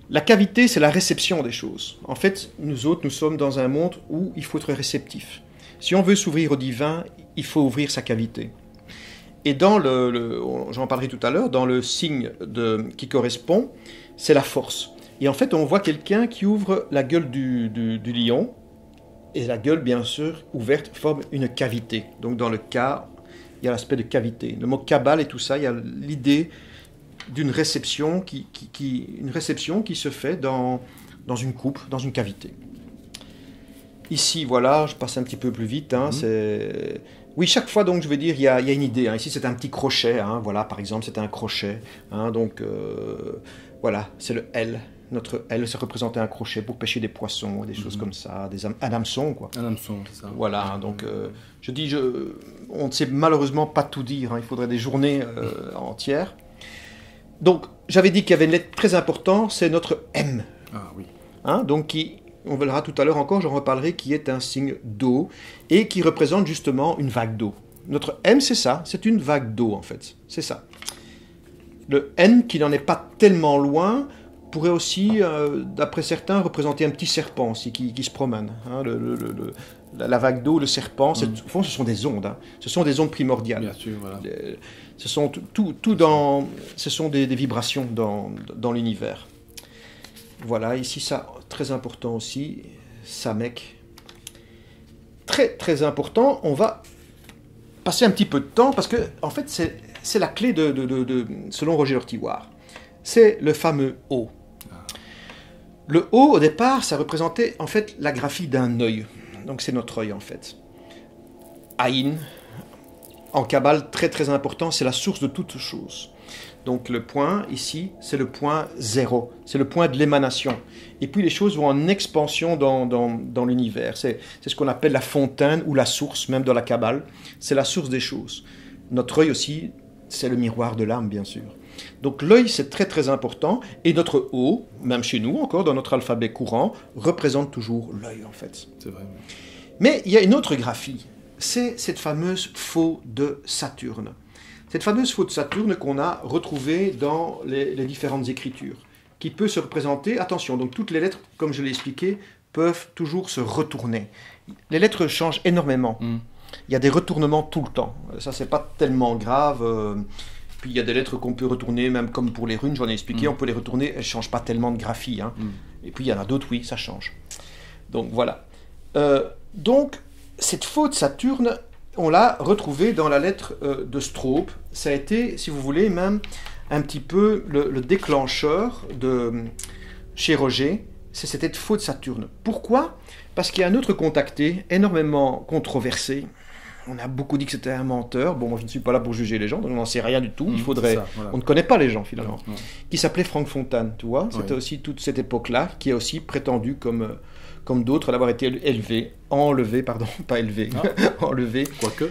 La cavité, c'est la réception des choses. En fait, nous autres, nous sommes dans un monde où il faut être réceptif. Si on veut s'ouvrir au divin, il faut ouvrir sa cavité. Et dans j'en parlerai tout à l'heure, dans le signe qui correspond, c'est la force. Et en fait, on voit quelqu'un qui ouvre la gueule du lion, et la gueule, bien sûr, ouverte, forme une cavité. Donc dans le cas, il y a l'aspect de cavité. Le mot Kabbale et tout ça, il y a l'idée d'une réception une réception qui se fait dans une coupe, dans une cavité. Ici, voilà, je passe un petit peu plus vite. Hein, oui, chaque fois, donc, je veux dire, il y a une idée. Hein. Ici, c'est un petit crochet. Hein, voilà, par exemple, c'est un crochet. Hein, donc, voilà, c'est le L. Notre L, ça représentait un crochet pour pêcher des poissons, des choses comme ça, un hameçon, quoi. Un hameçon, c'est ça. Voilà, donc, je dis, on ne sait malheureusement pas tout dire. Hein, il faudrait des journées entières. Donc, j'avais dit qu'il y avait une lettre très importante, c'est notre M. Ah oui. Hein, donc, on verra tout à l'heure encore, j'en reparlerai, qui est un signe d'eau et qui représente justement une vague d'eau. Notre M, c'est ça, c'est une vague d'eau en fait, c'est ça. Le N, qui n'en est pas tellement loin, pourrait aussi, d'après certains, représenter un petit serpent aussi, qui se promène. Hein, la vague d'eau, le serpent, au fond, ce sont des ondes. Hein. Ce sont des ondes primordiales. Bien sûr, voilà. Ce sont ce sont des vibrations dans l'univers. Voilà, ici, ça, très important aussi, Samek. Très, très important. On va passer un petit peu de temps, parce que, en fait, c'est la clé selon Roger Hortiguard. C'est le fameux O. Le O, au départ, ça représentait, en fait, la graphie d'un œil. Donc, c'est notre œil, en fait. Aïn, en Kabbale, très, très important, c'est la source de toute chose. Donc le point ici, c'est le point 0, c'est le point de l'émanation. Et puis les choses vont en expansion dans l'univers. C'est ce qu'on appelle la fontaine ou la source, même dans la Kabbale. C'est la source des choses. Notre œil aussi, c'est le miroir de l'âme, bien sûr. Donc l'œil, c'est très très important. Et notre O, même chez nous encore, dans notre alphabet courant, représente toujours l'œil en fait. C'est vrai. Mais il y a une autre graphie. C'est cette fameuse faux de Saturne. Cette fameuse faux de Saturne qu'on a retrouvée dans les différentes écritures, qui peut se représenter, attention, donc toutes les lettres, comme je l'ai expliqué, peuvent toujours se retourner. Les lettres changent énormément. Il y a des retournements tout le temps. Ça, c'est pas tellement grave. Puis il y a des lettres qu'on peut retourner, même comme pour les runes, j'en ai expliqué, on peut les retourner, elles ne changent pas tellement de graphie. Hein. Et puis il y en a d'autres, oui, ça change. Donc voilà. Donc, cette faux de Saturne, on l'a retrouvée dans la lettre de Stroop. Ça a été, si vous voulez, même un petit peu le déclencheur chez Roger. C'est cette faux de Saturne. Pourquoi ? Parce qu'il y a un autre contacté, énormément controversé. On a beaucoup dit que c'était un menteur. Bon, moi, je ne suis pas là pour juger les gens, donc on n'en sait rien du tout. Il faudrait... Ça, voilà. On ne connaît pas les gens, finalement. Non. Qui s'appelait Franck Fontane, tu vois. C'était aussi toute cette époque-là, qui est aussi prétendu comme d'autres, d'avoir été enlevé, quoique,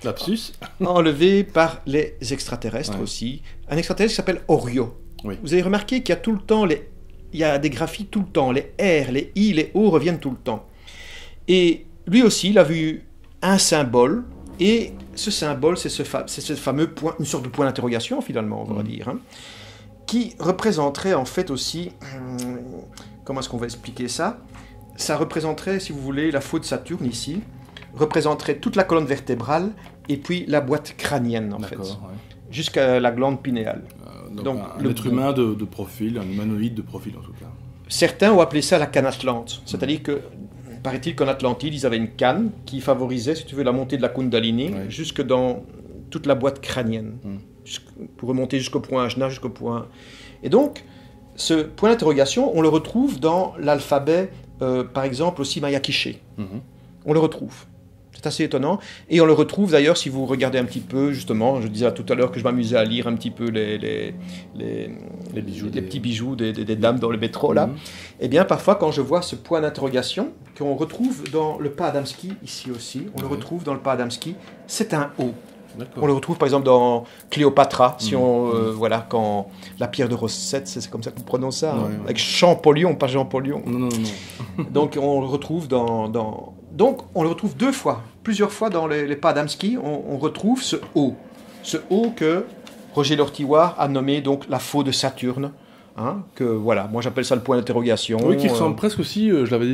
lapsus, enlevé par les extraterrestres aussi. Un extraterrestre qui s'appelle Orio. Oui. Vous avez remarqué qu'il y a tout le temps il il y a des graphies tout le temps. Les R, les I, les O reviennent tout le temps. Et lui aussi, il a vu un symbole, et ce symbole, c'est ce fameux point, une sorte de point d'interrogation, finalement, on va dire, hein, qui représenterait en fait aussi, comment est-ce qu'on va expliquer ça? Ça représenterait, si vous voulez, la faute de Saturne ici, représenterait toute la colonne vertébrale, et puis la boîte crânienne, en fait, jusqu'à la glande pinéale. Donc un être humain de profil, un humanoïde de profil en tout cas. Certains ont appelé ça la canne atlante, c'est-à-dire que, paraît-il qu'en Atlantide, ils avaient une canne qui favorisait, si tu veux, la montée de la Kundalini jusque dans toute la boîte crânienne, pour remonter jusqu'au point Ajna, jusqu'au point... Et donc, ce point d'interrogation, on le retrouve dans l'alphabet, par exemple, aussi Maya Quiché. On le retrouve. C'est assez étonnant. Et on le retrouve d'ailleurs, si vous regardez un petit peu, justement, je disais tout à l'heure que je m'amusais à lire un petit peu les petits bijoux des dames dans le métro, là. Eh bien, parfois, quand je vois ce point d'interrogation, qu'on retrouve dans le pas Adamski, ici aussi, on le retrouve dans le pas Adamski, c'est un O. On le retrouve par exemple dans Cléopâtre, si on, voilà, quand la pierre de Rosette, c'est comme ça qu'on prononce ça, avec Champollion, pas Jean-Paul. Non. Donc on le retrouve donc on le retrouve plusieurs fois dans les pas Adamski, on retrouve ce O que Roger Lortilloire a nommé donc la faux de Saturne. Hein, que voilà, moi j'appelle ça le point d'interrogation. Oui, qui ressemble presque aussi, je l'avais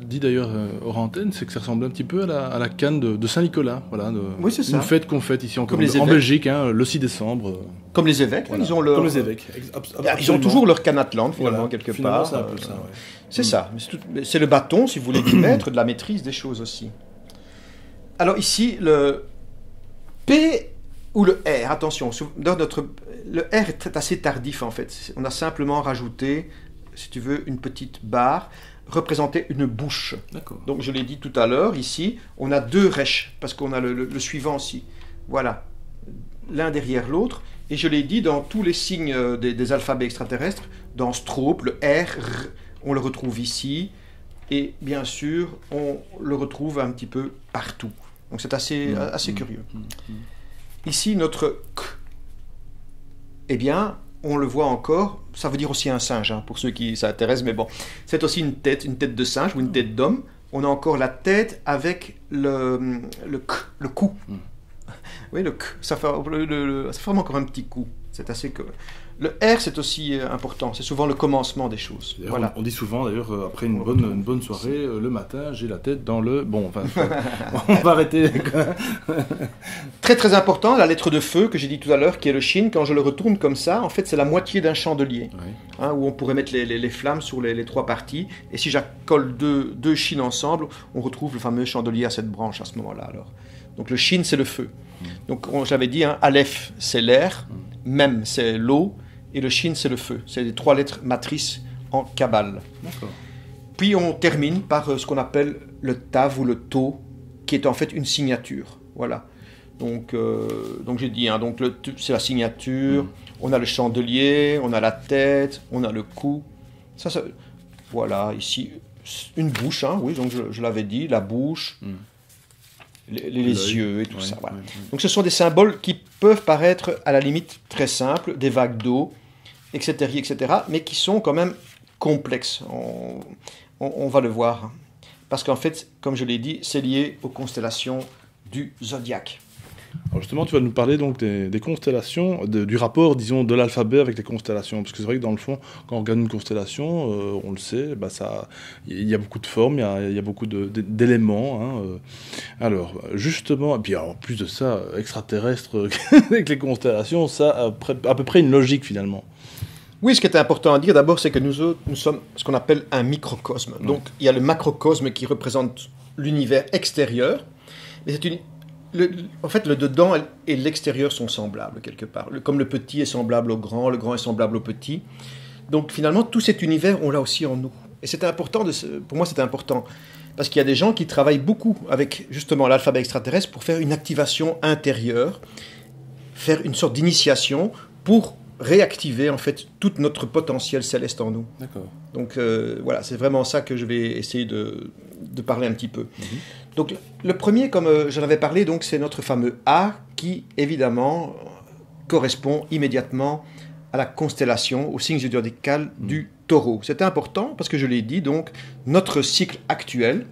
dit d'ailleurs hors antenne, c'est que ça ressemble un petit peu à la canne de Saint-Nicolas. Voilà, oui, c'est ça. Une fête qu'on fête ici en Belgique, hein, le 6 décembre. Comme les évêques, voilà. Comme les évêques. Ils ont toujours leur canne atlante, finalement, quelque part. C'est un peu ça, C'est ça. C'est le bâton, si vous voulez, du maître, de la maîtrise des choses aussi. Alors ici, le P ou le R, attention, le R est assez tardif en fait. On a simplement rajouté, si tu veux, une petite barre, représenter une bouche. Donc je l'ai dit tout à l'heure, ici, on a deux rèches, parce qu'on a le suivant ici. Voilà, l'un derrière l'autre. Et je l'ai dit dans tous les signes des alphabets extraterrestres, dans Strope, le R, on le retrouve ici, et bien sûr, on le retrouve un petit peu partout. Donc c'est assez curieux. Ici, notre K, eh bien, on le voit encore, ça veut dire aussi un singe, hein, pour ceux qui s'intéressent, mais bon, c'est aussi une tête de singe ou une tête d'homme. On a encore la tête avec le cou. Oui, le K, ça forme encore un petit coup. C'est assez... Le R, c'est aussi important, c'est souvent le commencement des choses. Voilà. On dit souvent, d'ailleurs, après une bonne soirée, le matin, j'ai la tête dans le... Bon, enfin, on va arrêter. Très, très important, la lettre de feu que j'ai dit tout à l'heure, qui est le Shin, quand je le retourne comme ça, en fait, c'est la moitié d'un chandelier, hein, où on pourrait mettre les flammes sur les trois parties. Et si j'accole deux Shin ensemble, on retrouve le fameux chandelier à cette branche à ce moment-là. Alors. Donc le Shin, c'est le feu. Donc j'avais dit, hein, Aleph, c'est l'air, Mem, c'est l'eau, et le Shin, c'est le feu. C'est les trois lettres matrices en Kabbale. Puis on termine par ce qu'on appelle le Tav ou le To, qui est en fait une signature. Voilà. Donc j'ai dit, hein, donc c'est la signature, on a le chandelier, on a la tête, on a le cou. Ça, voilà, ici, une bouche, hein, oui, donc je l'avais dit, la bouche, les yeux et tout ça. Voilà. Donc ce sont des symboles qui peuvent paraître à la limite très simples, des vagues d'eau, etc., mais qui sont quand même complexes. On va le voir. Parce qu'en fait, comme je l'ai dit, c'est lié aux constellations du zodiaque. Alors justement, tu vas nous parler donc des constellations, du rapport, disons, de l'alphabet avec les constellations. Parce que c'est vrai que dans le fond, quand on regarde une constellation, on le sait, il y a beaucoup de formes, il y a beaucoup d'éléments. Hein, alors, justement, et puis en plus de ça, extraterrestre, avec les constellations, ça a à peu près une logique finalement. Oui, ce qui est important à dire d'abord, c'est que nous sommes ce qu'on appelle un microcosme. Donc, il y a le macrocosme qui représente l'univers extérieur, mais en fait, le dedans et l'extérieur sont semblables quelque part. Comme le petit est semblable au grand est semblable au petit. Donc finalement, tout cet univers, on l'a aussi en nous. Et c'est important, pour moi c'est important, parce qu'il y a des gens qui travaillent beaucoup avec justement l'alphabet extraterrestre pour faire une activation intérieure, faire une sorte d'initiation pour réactiver en fait tout notre potentiel céleste en nous. D'accord. Donc voilà, c'est vraiment ça que je vais essayer de parler un petit peu. Donc le premier, comme j'en avais parlé, donc c'est notre fameux A qui évidemment correspond immédiatement à la constellation, au signe zodiacal du taureau. C'est important parce que je l'ai dit, donc, notre cycle actuel,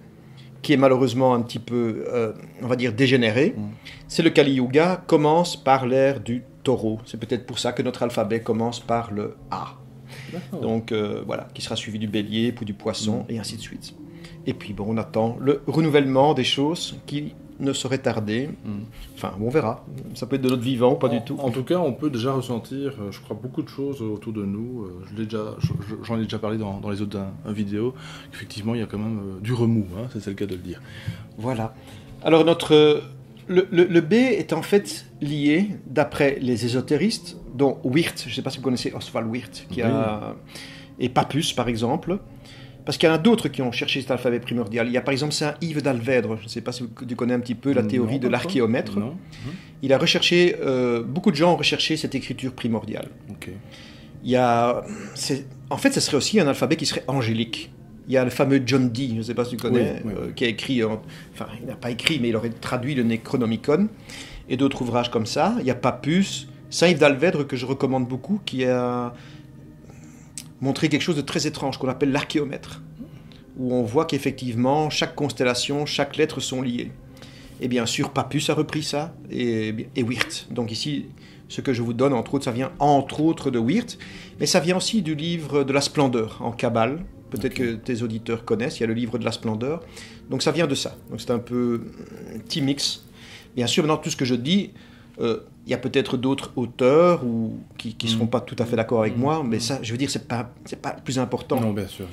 qui est malheureusement un petit peu, on va dire, dégénéré, c'est le Kali Yuga, commence par l'ère du taureau. C'est peut-être pour ça que notre alphabet commence par le A. Donc, voilà, qui sera suivi du bélier, puis du poisson, et ainsi de suite. Et puis, bon, on attend le renouvellement des choses qui ne saurait tarder. Enfin, on verra. Ça peut être de notre vivant ou pas du tout. En tout cas, on peut déjà ressentir, je crois, beaucoup de choses autour de nous. J'en ai déjà parlé dans les autres vidéos. Effectivement, il y a quand même du remous, hein, c'est le cas de le dire. Voilà. Alors, le B est en fait lié, d'après les ésotéristes, dont Wirth, je ne sais pas si vous connaissez Oswald Wirth, et Papus, par exemple. Parce qu'il y en a d'autres qui ont cherché cet alphabet primordial. Il y a par exemple Saint Yves d'Alvèdre, je ne sais pas si tu connais un petit peu la théorie de l'archéomètre. Il a recherché, beaucoup de gens ont recherché cette écriture primordiale. En fait, ce serait aussi un alphabet qui serait angélique. Il y a le fameux John Dee, je ne sais pas si tu connais, qui a écrit, enfin il n'a pas écrit, mais il aurait traduit le Necronomicon, et d'autres ouvrages comme ça. Il y a Papus, Saint Yves d'Alvèdre que je recommande beaucoup, qui a montrer quelque chose de très étrange qu'on appelle l'archéomètre, où on voit qu'effectivement, chaque constellation, chaque lettre sont liées. Et bien sûr, Papus a repris ça, et Wirth. Donc ici, ce que je vous donne, entre autres, ça vient entre autres de Wirth, mais ça vient aussi du livre de la Splendeur, en Kabbale. Peut-être que tes auditeurs connaissent, il y a le livre de la Splendeur. Donc ça vient de ça. Donc c'est un peu un petit mix. Bien sûr, maintenant, tout ce que je dis, il y a peut-être d'autres auteurs qui ne seront pas tout à fait d'accord avec moi, mais ça, je veux dire, c'est pas le plus important. Non, bien sûr.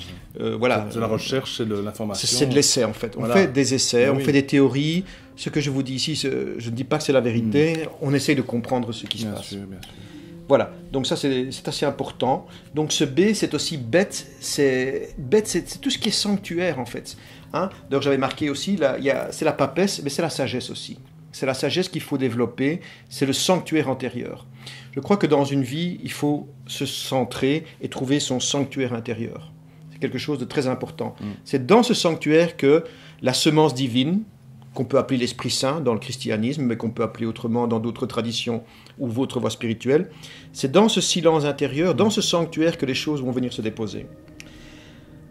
Voilà. C'est la recherche, c'est l'information. C'est de l'essai, en fait. On fait des essais, on fait des théories. Ce que je vous dis ici, je ne dis pas que c'est la vérité. On essaye de comprendre ce qui se passe. Bien sûr. Voilà. Donc ça, c'est assez important. Donc ce B, c'est aussi bête. C'est tout ce qui est sanctuaire, en fait. Hein. D'ailleurs, j'avais marqué aussi, c'est la papesse, mais c'est la sagesse aussi. C'est la sagesse qu'il faut développer, c'est le sanctuaire intérieur. Je crois que dans une vie, il faut se centrer et trouver son sanctuaire intérieur. C'est quelque chose de très important. C'est dans ce sanctuaire que la semence divine, qu'on peut appeler l'Esprit Saint dans le christianisme, mais qu'on peut appeler autrement dans d'autres traditions ou votre voie spirituelle, c'est dans ce silence intérieur, dans ce sanctuaire que les choses vont venir se déposer.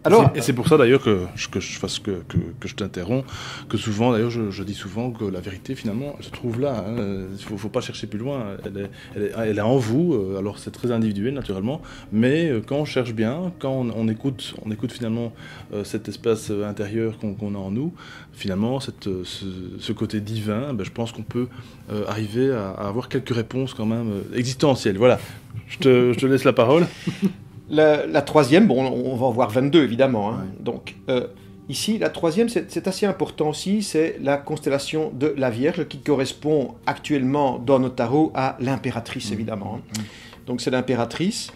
Alors, et c'est pour ça d'ailleurs que je t'interromps, que souvent d'ailleurs je dis souvent que la vérité finalement elle se trouve là, hein. Faut pas chercher plus loin, elle est en vous, alors c'est très individuel naturellement, mais quand on cherche bien, quand on écoute finalement cet espace intérieur qu'on a en nous, finalement ce côté divin, je pense qu'on peut arriver à avoir quelques réponses quand même existentielles. Voilà, je te laisse la parole. La troisième, bon, on va en voir 22 évidemment. Hein. Ouais. Donc ici, la troisième, c'est assez important aussi, c'est la constellation de la Vierge qui correspond actuellement dans notre tarot à l'impératrice évidemment. Hein. Donc c'est l'impératrice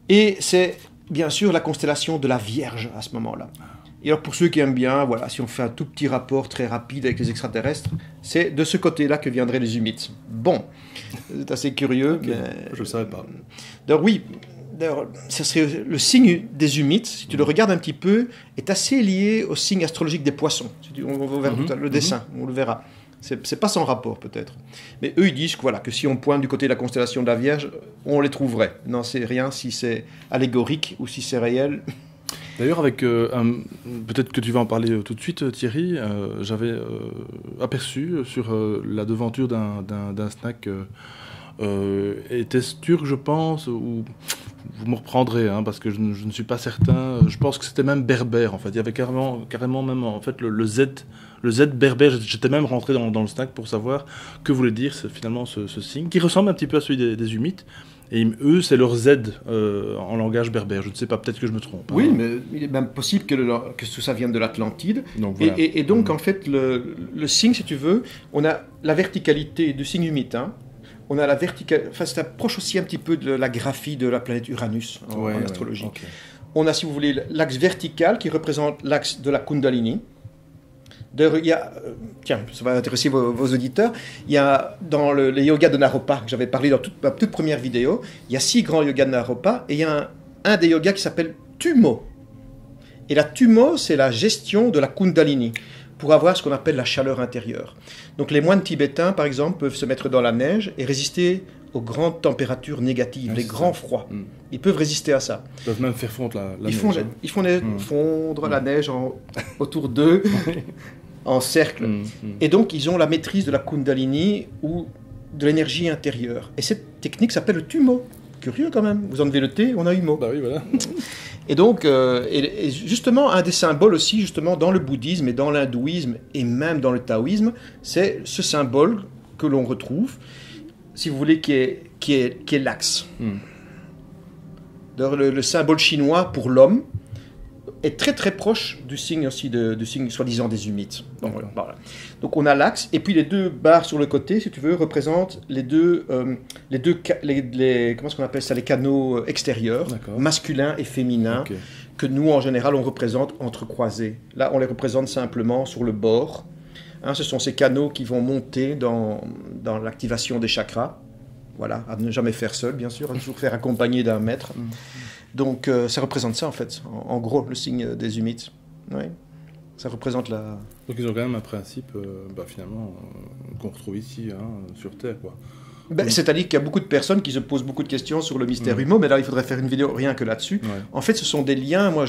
et c'est bien sûr la constellation de la Vierge à ce moment-là. Et alors pour ceux qui aiment bien, voilà, si on fait un tout petit rapport très rapide avec les extraterrestres, c'est de ce côté-là que viendraient les humites. Bon, c'est assez curieux. Okay. Mais... je ne savais pas. Donc oui. D'ailleurs, ce serait le signe des humites, si tu le regardes un petit peu, est assez lié au signe astrologique des poissons. On va voir tout à l'heure le dessin, on le verra. C'est pas sans rapport peut-être. Mais eux, ils disent que, voilà, que si on pointe du côté de la constellation de la Vierge, on les trouverait. Non, c'est rien si c'est allégorique ou si c'est réel. D'ailleurs, avec peut-être que tu vas en parler tout de suite, Thierry, j'avais aperçu sur la devanture d'un snack... était turc, je pense, ou vous me reprendrez, hein, parce que je ne suis pas certain. Je pense que c'était même berbère, en fait. Il y avait carrément même, en fait, le Z berbère. J'étais même rentré dans le snack pour savoir que voulait dire finalement ce signe, qui ressemble un petit peu à celui des humites. Et eux, c'est leur Z en langage berbère. Je ne sais pas, peut-être que je me trompe. Oui, mais il est même possible que tout ça vienne de l'Atlantide. Donc, voilà. Et donc, en fait, le signe, si tu veux, on a la verticalité du signe humide, hein. On a la verticale, enfin ça approche aussi un petit peu de la graphie de la planète Uranus en astrologie. Okay. On a, si vous voulez, l'axe vertical qui représente l'axe de la Kundalini. D'ailleurs, il y a, tiens, ça va intéresser vos auditeurs, il y a dans les yogas de Naropa, que j'avais parlé dans ma toute première vidéo, il y a 6 grands yogas de Naropa, et il y a un des yogas qui s'appelle Tumo. Et la Tumo, c'est la gestion de la Kundalini, pour avoir ce qu'on appelle la chaleur intérieure. Donc les moines tibétains, par exemple, peuvent se mettre dans la neige et résister aux grandes températures négatives, les grands froids. Ils peuvent résister à ça. Ils peuvent même faire fondre la Ils neige. font fondre la neige autour d'eux, en cercle. Et donc, ils ont la maîtrise de la Kundalini ou de l'énergie intérieure. Et cette technique s'appelle le Tumo. Curieux quand même. Vous enlevez le T, on a Humo. Bah oui, voilà. Et donc, et justement, un des symboles aussi, justement, dans le bouddhisme et dans l'hindouisme et même dans le taoïsme, c'est ce symbole que l'on retrouve, si vous voulez, qui est l'axe. Le symbole chinois pour l'homme est très très proche du signe aussi du signe soi-disant des Humites. Donc, voilà. Donc on a l'axe, et puis les deux barres sur le côté, si tu veux, représentent les deux comment est-ce qu'on appelle ça, les canaux extérieurs, masculins et féminins, que nous en général on représente entrecroisés. Là on les représente simplement sur le bord. Ce sont ces canaux qui vont monter dans l'activation des chakras. Voilà, à ne jamais faire seul, bien sûr, à toujours faire accompagné d'un maître. Donc, ça représente ça, en fait, en gros, le signe des Humites. Oui. Ça représente la... Donc, ils ont quand même un principe, finalement, qu'on retrouve ici, sur Terre, quoi. C'est-à-dire qu'il y a beaucoup de personnes qui se posent beaucoup de questions sur le mystère Humo, mais là, il faudrait faire une vidéo rien que là-dessus. En fait, ce sont des liens. Moi,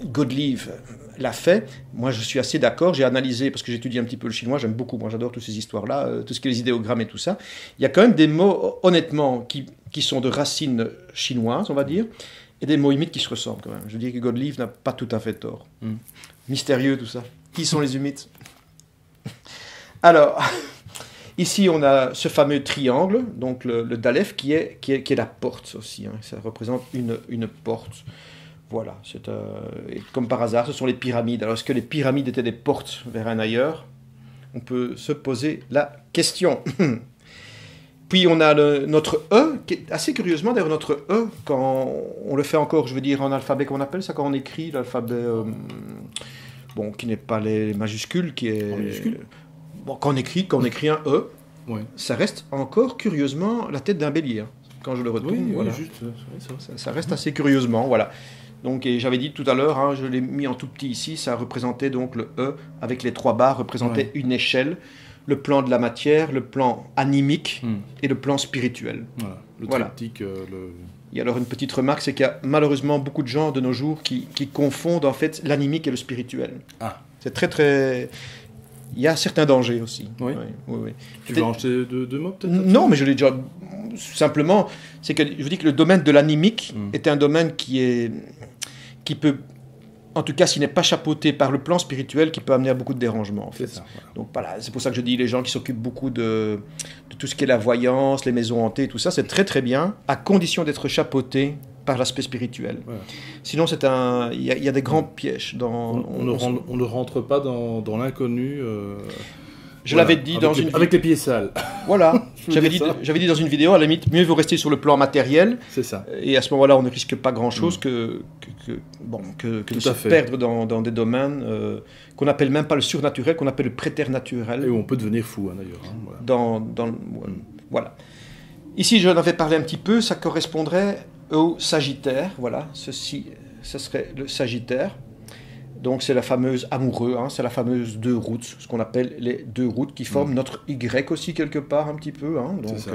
Godlieve l'a fait. Moi, je suis assez d'accord. J'ai analysé, parce que j'étudie un petit peu le chinois, j'aime beaucoup. Moi, j'adore toutes ces histoires-là, tout ce qui est les idéogrammes et tout ça. Il y a quand même des mots, honnêtement, qui sont de racines chinoises, on va dire, et des mots humides qui se ressemblent quand même. Je dis que Godlieve n'a pas tout à fait tort. Mystérieux, tout ça. Qui sont les Humites? Alors... Ici, on a ce fameux triangle, donc le Dalef, qui est la porte aussi. Ça représente une porte. Voilà. Et comme par hasard, ce sont les pyramides. Alors, est-ce que les pyramides étaient des portes vers un ailleurs? On peut se poser la question. Puis, on a notre E, qui est assez curieusement, d'ailleurs, notre E, quand on le fait encore, je veux dire, en alphabet, qu'on appelle ça, quand on écrit l'alphabet, qui n'est pas les majuscules, qui est... En minuscule. Bon, quand on écrit un E, ça reste encore curieusement la tête d'un bélier. Quand je le retourne, voilà. Juste, ça reste assez curieusement, voilà. Donc, et j'avais dit tout à l'heure, je l'ai mis en tout petit ici, ça représentait donc le E avec les 3 barres, représentait une échelle, le plan de la matière, le plan animique et le plan spirituel. Voilà, le triptyque, Et alors une petite remarque, c'est qu'il y a malheureusement beaucoup de gens de nos jours qui confondent en fait l'animique et le spirituel. C'est très très... Il y a certains dangers aussi. Oui. Tu veux en jeter deux mots peut-être? Non, mais je l'ai déjà... Simplement, c'est que je vous dis que le domaine de l'animique est un domaine qui peut, en tout cas s'il n'est pas chapeauté par le plan spirituel, qui peut amener à beaucoup de dérangements. En fait. C'est ça, voilà. Donc voilà, c'est pour ça que je dis les gens qui s'occupent beaucoup de tout ce qui est la voyance, les maisons hantées, tout ça, c'est très très bien, à condition d'être chapeauté par l'aspect spirituel. Sinon, il y a des grands pièges. On ne rentre pas dans l'inconnu. Je l'avais dit avec les pieds sales. Voilà. J'avais dit dans une vidéo, à la limite, mieux vaut rester sur le plan matériel. C'est ça. Et à ce moment-là, on ne risque pas grand-chose que de se perdre dans des domaines qu'on n'appelle même pas le surnaturel, qu'on appelle le préternaturel. Et où on peut devenir fou, d'ailleurs. Voilà. Ici, je n'avais parlé un petit peu, ça correspondrait au Sagittaire, voilà, ce serait le Sagittaire. Donc c'est la fameuse amoureux, c'est la fameuse 2 routes, ce qu'on appelle les 2 routes qui forment notre Y aussi quelque part un petit peu. Donc, c'est ça,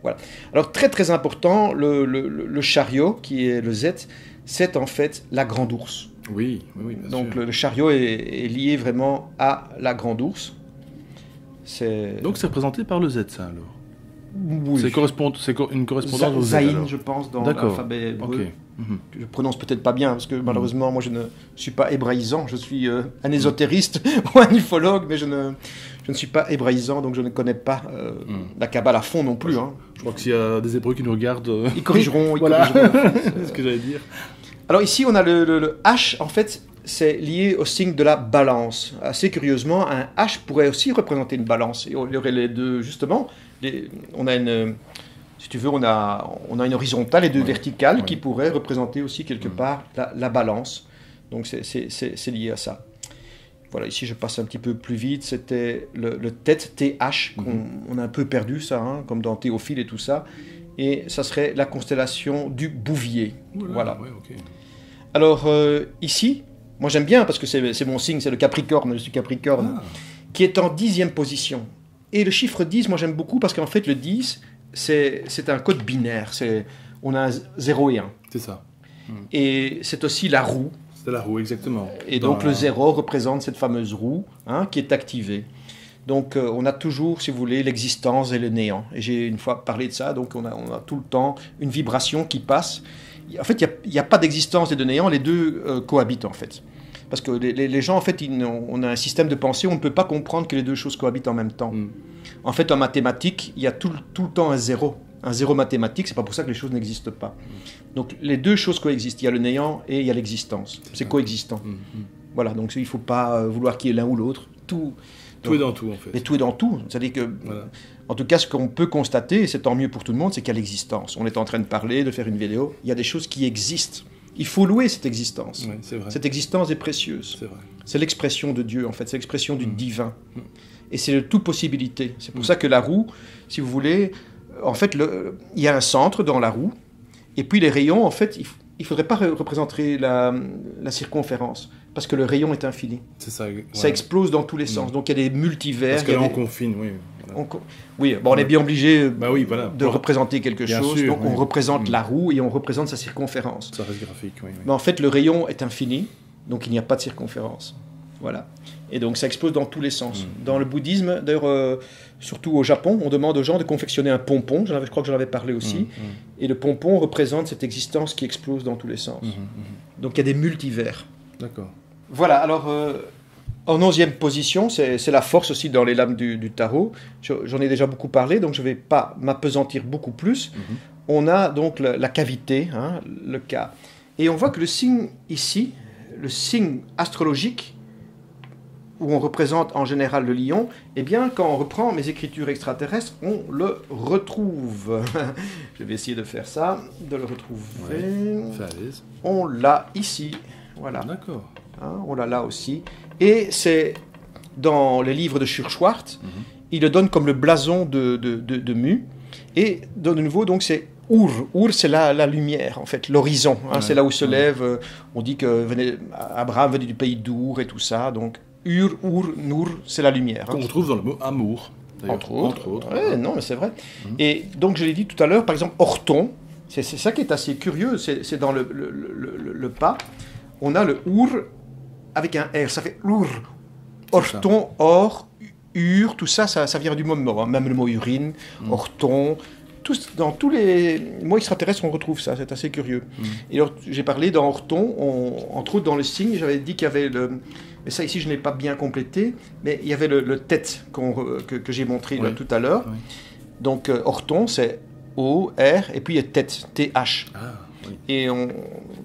voilà. Alors très très important, le chariot qui est le Z, c'est en fait la grande ours. Oui, bien donc sûr. Le chariot est lié vraiment à la grande ours. Donc c'est représenté par le Z, ça alors? Oui. C'est une correspondance au Z. Zaïn, je pense, dans l'alphabet hébreu. Okay. Je prononce peut-être pas bien, parce que malheureusement, moi, je ne suis pas hébraïsant. Je suis un ésotériste ou un ufologue, mais je ne suis pas hébraïsant, donc je ne connais pas la Kabbale à fond non plus. Je crois que s'il y a des Hébreux qui nous regardent... Ils corrigeront. C'est ce que j'allais dire. Alors ici, on a le H, en fait... C'est lié au signe de la balance. Assez curieusement, un H pourrait aussi représenter une balance. Et il y aurait les deux, justement. On a si tu veux, on a une horizontale et 2 verticales qui pourraient représenter aussi quelque part la balance. Donc c'est lié à ça. Voilà, ici je passe un petit peu plus vite. C'était le tête, TH, qu'on a un peu perdu ça, comme dans Théophile et tout ça. Et ça serait la constellation du Bouvier. Voilà. Alors ici... Moi j'aime bien parce que c'est mon signe, c'est le Capricorne, je suis Capricorne, qui est en 10e position. Et le chiffre 10, moi j'aime beaucoup parce qu'en fait le 10, c'est un code binaire. On a un 0 et 1. C'est ça. Et c'est aussi la roue. C'est la roue, exactement. Et donc le 0 représente cette fameuse roue qui est activée. Donc on a toujours, si vous voulez, l'existence et le néant. Et j'ai une fois parlé de ça, donc on a tout le temps une vibration qui passe. En fait, il n'y a pas d'existence et de néant, les deux cohabitent en fait. Parce que les gens, en fait, on a un système de pensée où on ne peut pas comprendre que les deux choses cohabitent en même temps. En fait, en mathématiques, il y a tout le temps un zéro mathématique, c'est pas pour ça que les choses n'existent pas. Donc les deux choses coexistent, il y a le néant et il y a l'existence. C'est coexistant. Voilà, donc il ne faut pas vouloir qu'il y ait l'un ou l'autre. Tout est dans tout, en fait. Mais tout est dans tout. C'est-à-dire que, en tout cas, ce qu'on peut constater, et c'est tant mieux pour tout le monde, c'est qu'il y a l'existence. On est en train de parler, de faire une vidéo, il y a des choses qui existent. Il faut louer cette existence. Oui, c'est vrai. Cette existence est précieuse. C'est vrai. C'est l'expression de Dieu, en fait. C'est l'expression du divin. Et c'est de toute possibilité. C'est pour ça que la roue, si vous voulez, en fait, il y a un centre dans la roue, et puis les rayons, en fait, il ne faudrait pas représenter la circonférence, parce que le rayon est infini. C'est ça. Ça explose dans tous les sens. Donc il y a des multivers. Parce que là, on confine, oui. Voilà. Oui, bon, on est bien obligé voilà. de représenter quelque chose. Sûr, donc on représente la roue et on représente sa circonférence. Ça reste graphique, oui. Mais en fait, le rayon est infini, donc il n'y a pas de circonférence. Voilà. Et donc ça explose dans tous les sens. Dans le bouddhisme, d'ailleurs, surtout au Japon, on demande aux gens de confectionner un pompon. Je crois que j'en avais parlé aussi. Et le pompon représente cette existence qui explose dans tous les sens. Donc il y a des multivers. D'accord. Voilà, alors en 11e position, c'est la force aussi dans les lames du tarot. J'en ai déjà beaucoup parlé, donc je ne vais pas m'apesantir beaucoup plus. On a donc la cavité, le cas. Et on voit que le signe ici, le signe astrologique, où on représente en général le lion, eh bien, quand on reprend mes écritures extraterrestres, on le retrouve. Je vais essayer de faire ça, de le retrouver. On l'a ici. Voilà. D'accord. On l'a là aussi. Et c'est dans les livres de Schurschwart, il le donne comme le blason de Mu. Et de nouveau, donc, c'est Ur. Ur, c'est la lumière, en fait, l'horizon. C'est là où se lève. On dit que Abraham venait du pays d'Ur et tout ça. Donc, Ur, Nur, c'est la lumière. Qu'on retrouve dans le mot amour. Entre autres. Ouais, non, mais c'est vrai. Et donc, je l'ai dit tout à l'heure, par exemple, Orton, c'est ça qui est assez curieux. C'est dans le pas. On a le Ur avec un R, ça fait Ur. Orton, or, Ur, tout ça, ça vient du mot mort. Même le mot urine, Orton. Dans tous les mots extraterrestres, on retrouve ça, c'est assez curieux. Et alors, j'ai parlé dans Orton, entre autres dans le signe, j'avais dit qu'il y avait mais ça ici je n'ai pas bien complété, mais il y avait le tête que j'ai montré là, tout à l'heure. Donc Orton, c'est O, R, et puis il y a tête, T-H. Et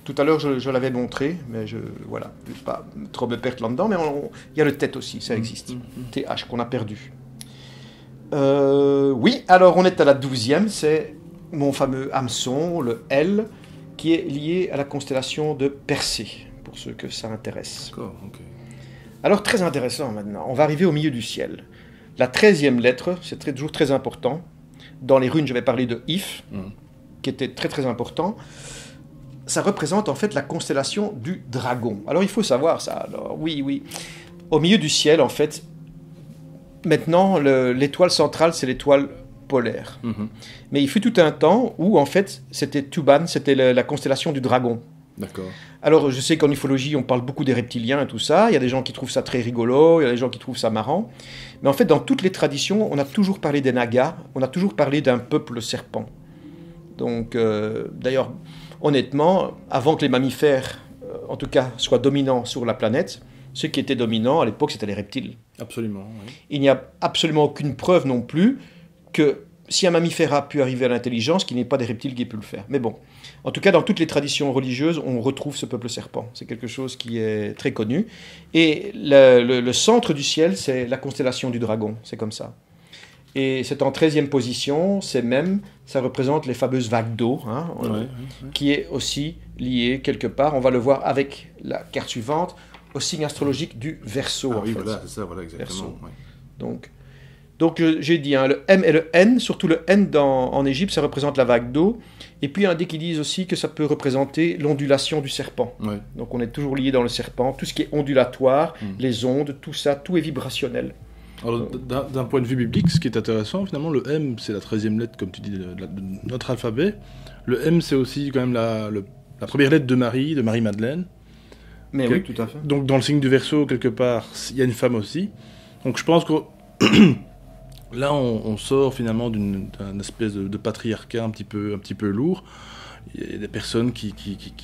tout à l'heure, je l'avais montré, mais je ne vais pas trop me perdre là-dedans, mais il y a le tête aussi, ça existe. TH qu'on a perdu. Oui, alors on est à la 12e, c'est mon fameux hameçon, le L, qui est lié à la constellation de Persée, pour ceux que ça intéresse. D'accord, ok. Alors, très intéressant maintenant, on va arriver au milieu du ciel. La 13e lettre, c'est toujours très important. Dans les runes, je vais parler de If, qui était très très important. Ça représente en fait la constellation du dragon. Alors il faut savoir ça. Alors oui. Au milieu du ciel, en fait, maintenant l'étoile centrale, c'est l'étoile polaire. Mais il fut tout un temps où en fait c'était Tuban, c'était la constellation du dragon. D'accord. Alors je sais qu'en ufologie on parle beaucoup des reptiliens et tout ça. Il y a des gens qui trouvent ça très rigolo, il y a des gens qui trouvent ça marrant. Mais en fait dans toutes les traditions, on a toujours parlé des Nagas, on a toujours parlé d'un peuple serpent. Donc d'ailleurs, honnêtement, avant que les mammifères, en tout cas, soient dominants sur la planète, ceux qui étaient dominants à l'époque, c'était les reptiles. Absolument. Oui. Il n'y a absolument aucune preuve non plus que si un mammifère a pu arriver à l'intelligence, qu'il n'y ait pas des reptiles qui aient pu le faire. Mais bon, en tout cas, dans toutes les traditions religieuses, on retrouve ce peuple serpent. C'est quelque chose qui est très connu. Et le centre du ciel, c'est la constellation du dragon. C'est comme ça. Et c'est en 13e position, ça représente les fameuses vagues d'eau, qui est aussi lié quelque part, on va le voir avec la carte suivante, au signe astrologique du Verseau. Oui, voilà, c'est ça, voilà, exactement. Donc j'ai dit, le M et le N, surtout le N en Égypte, ça représente la vague d'eau. Et puis il y en a qui disent aussi que ça peut représenter l'ondulation du serpent. Donc on est toujours lié dans le serpent, tout ce qui est ondulatoire, les ondes, tout ça, tout est vibrationnel. Alors, d'un point de vue biblique, ce qui est intéressant, finalement, le M, c'est la 13e lettre, comme tu dis, de notre alphabet. Le M, c'est aussi quand même la première lettre de Marie-Madeleine. Mais oui, tout à fait. Donc, dans le signe du Verseau, quelque part, il y a une femme aussi. Donc, je pense que là, on sort finalement d'une espèce de patriarcat un petit peu lourd. Il y a des personnes qui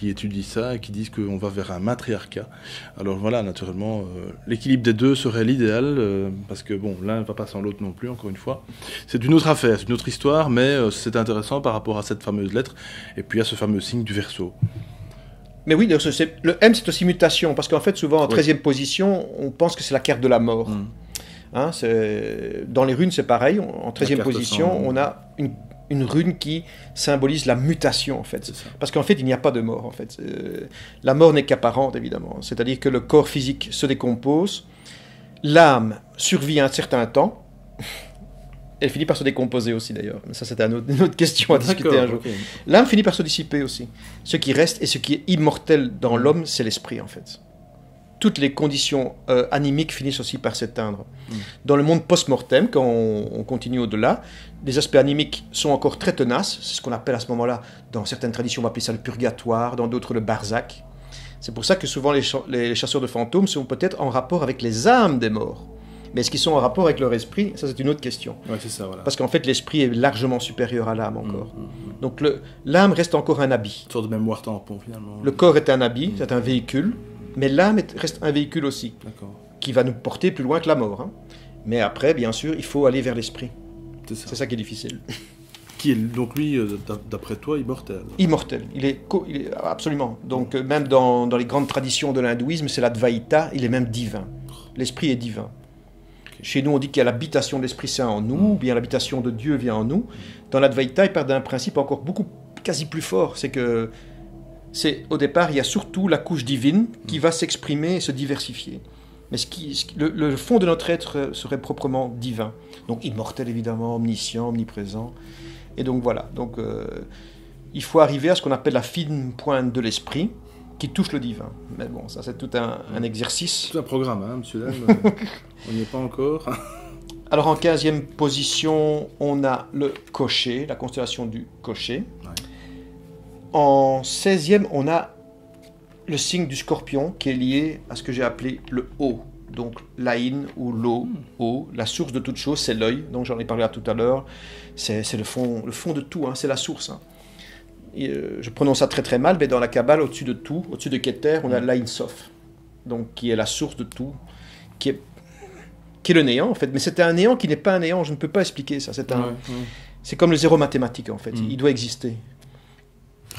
étudient ça et qui disent qu'on va vers un matriarcat. Alors voilà, naturellement, l'équilibre des deux serait l'idéal, parce que bon, l'un ne va pas sans l'autre non plus, encore une fois. C'est une autre affaire, c'est une autre histoire, mais c'est intéressant par rapport à cette fameuse lettre, et puis à ce fameux signe du Verseau. Mais oui, le M, c'est aussi mutation, parce qu'en fait, souvent, en 13e position, on pense que c'est la carte de la mort. Hein, dans les runes, c'est pareil. En 13e position, on a une rune qui symbolise la mutation, en fait. Parce qu'en fait, il n'y a pas de mort, en fait. La mort n'est qu'apparente, évidemment. C'est-à-dire que le corps physique se décompose, l'âme survit un certain temps, elle finit par se décomposer aussi, d'ailleurs. Ça, c'était une autre question à discuter un jour. Okay. L'âme finit par se dissiper aussi. Ce qui reste et ce qui est immortel dans l'homme, c'est l'esprit, en fait. Toutes les conditions animiques finissent aussi par s'éteindre. Dans le monde post-mortem, quand on continue au-delà, les aspects animiques sont encore très tenaces. C'est ce qu'on appelle à ce moment-là, dans certaines traditions, on va appeler ça le purgatoire, dans d'autres le barzak. C'est pour ça que souvent les chasseurs de fantômes sont peut-être en rapport avec les âmes des morts. Mais est-ce qu'ils sont en rapport avec leur esprit? Ça, c'est une autre question. Ouais, c'est ça, voilà. Parce qu'en fait, l'esprit est largement supérieur à l'âme encore. Donc l'âme reste encore un habit. Une sorte de mémoire tampon, finalement. Le corps est un habit, c'est un véhicule. Mais l'âme reste un véhicule aussi, qui va nous porter plus loin que la mort. Hein. Mais après, bien sûr, il faut aller vers l'esprit. C'est ça qui est difficile. Qui est donc lui, d'après toi, immortel? Immortel, il est absolument. Donc même dans les grandes traditions de l'hindouisme, c'est l'Advaita, il est même divin. L'esprit est divin. Chez nous, on dit qu'il y a l'habitation de l'Esprit Saint en nous, ou bien l'habitation de Dieu vient en nous. Dans l'Advaita, il part d'un principe encore quasi plus fort, c'est que au départ, il y a surtout la couche divine qui va s'exprimer et se diversifier. Mais le fond de notre être serait proprement divin. Donc immortel, évidemment, omniscient, omniprésent. Et donc voilà. Donc, il faut arriver à ce qu'on appelle la fine pointe de l'esprit qui touche le divin. Mais bon, ça c'est tout un exercice. Tout un programme, hein, monsieur Lem. On n'y est pas encore. Alors en 15e position, on a le cocher, la constellation du cocher. Ouais. En 16e, on a le signe du scorpion qui est lié à ce que j'ai appelé le O. Donc l'Aïn ou l'O, O, la source de toute chose, c'est l'œil. Donc j'en ai parlé tout à l'heure. C'est le fond de tout, hein, c'est la source. Hein. Et, je prononce ça très très mal, mais dans la Kabbale, au-dessus de tout, au-dessus de Keter, on a l'Aïn Sof. Donc qui est la source de tout, qui est le néant en fait. Mais c'est un néant qui n'est pas un néant, je ne peux pas expliquer ça. C'est comme le zéro mathématique en fait, il doit exister.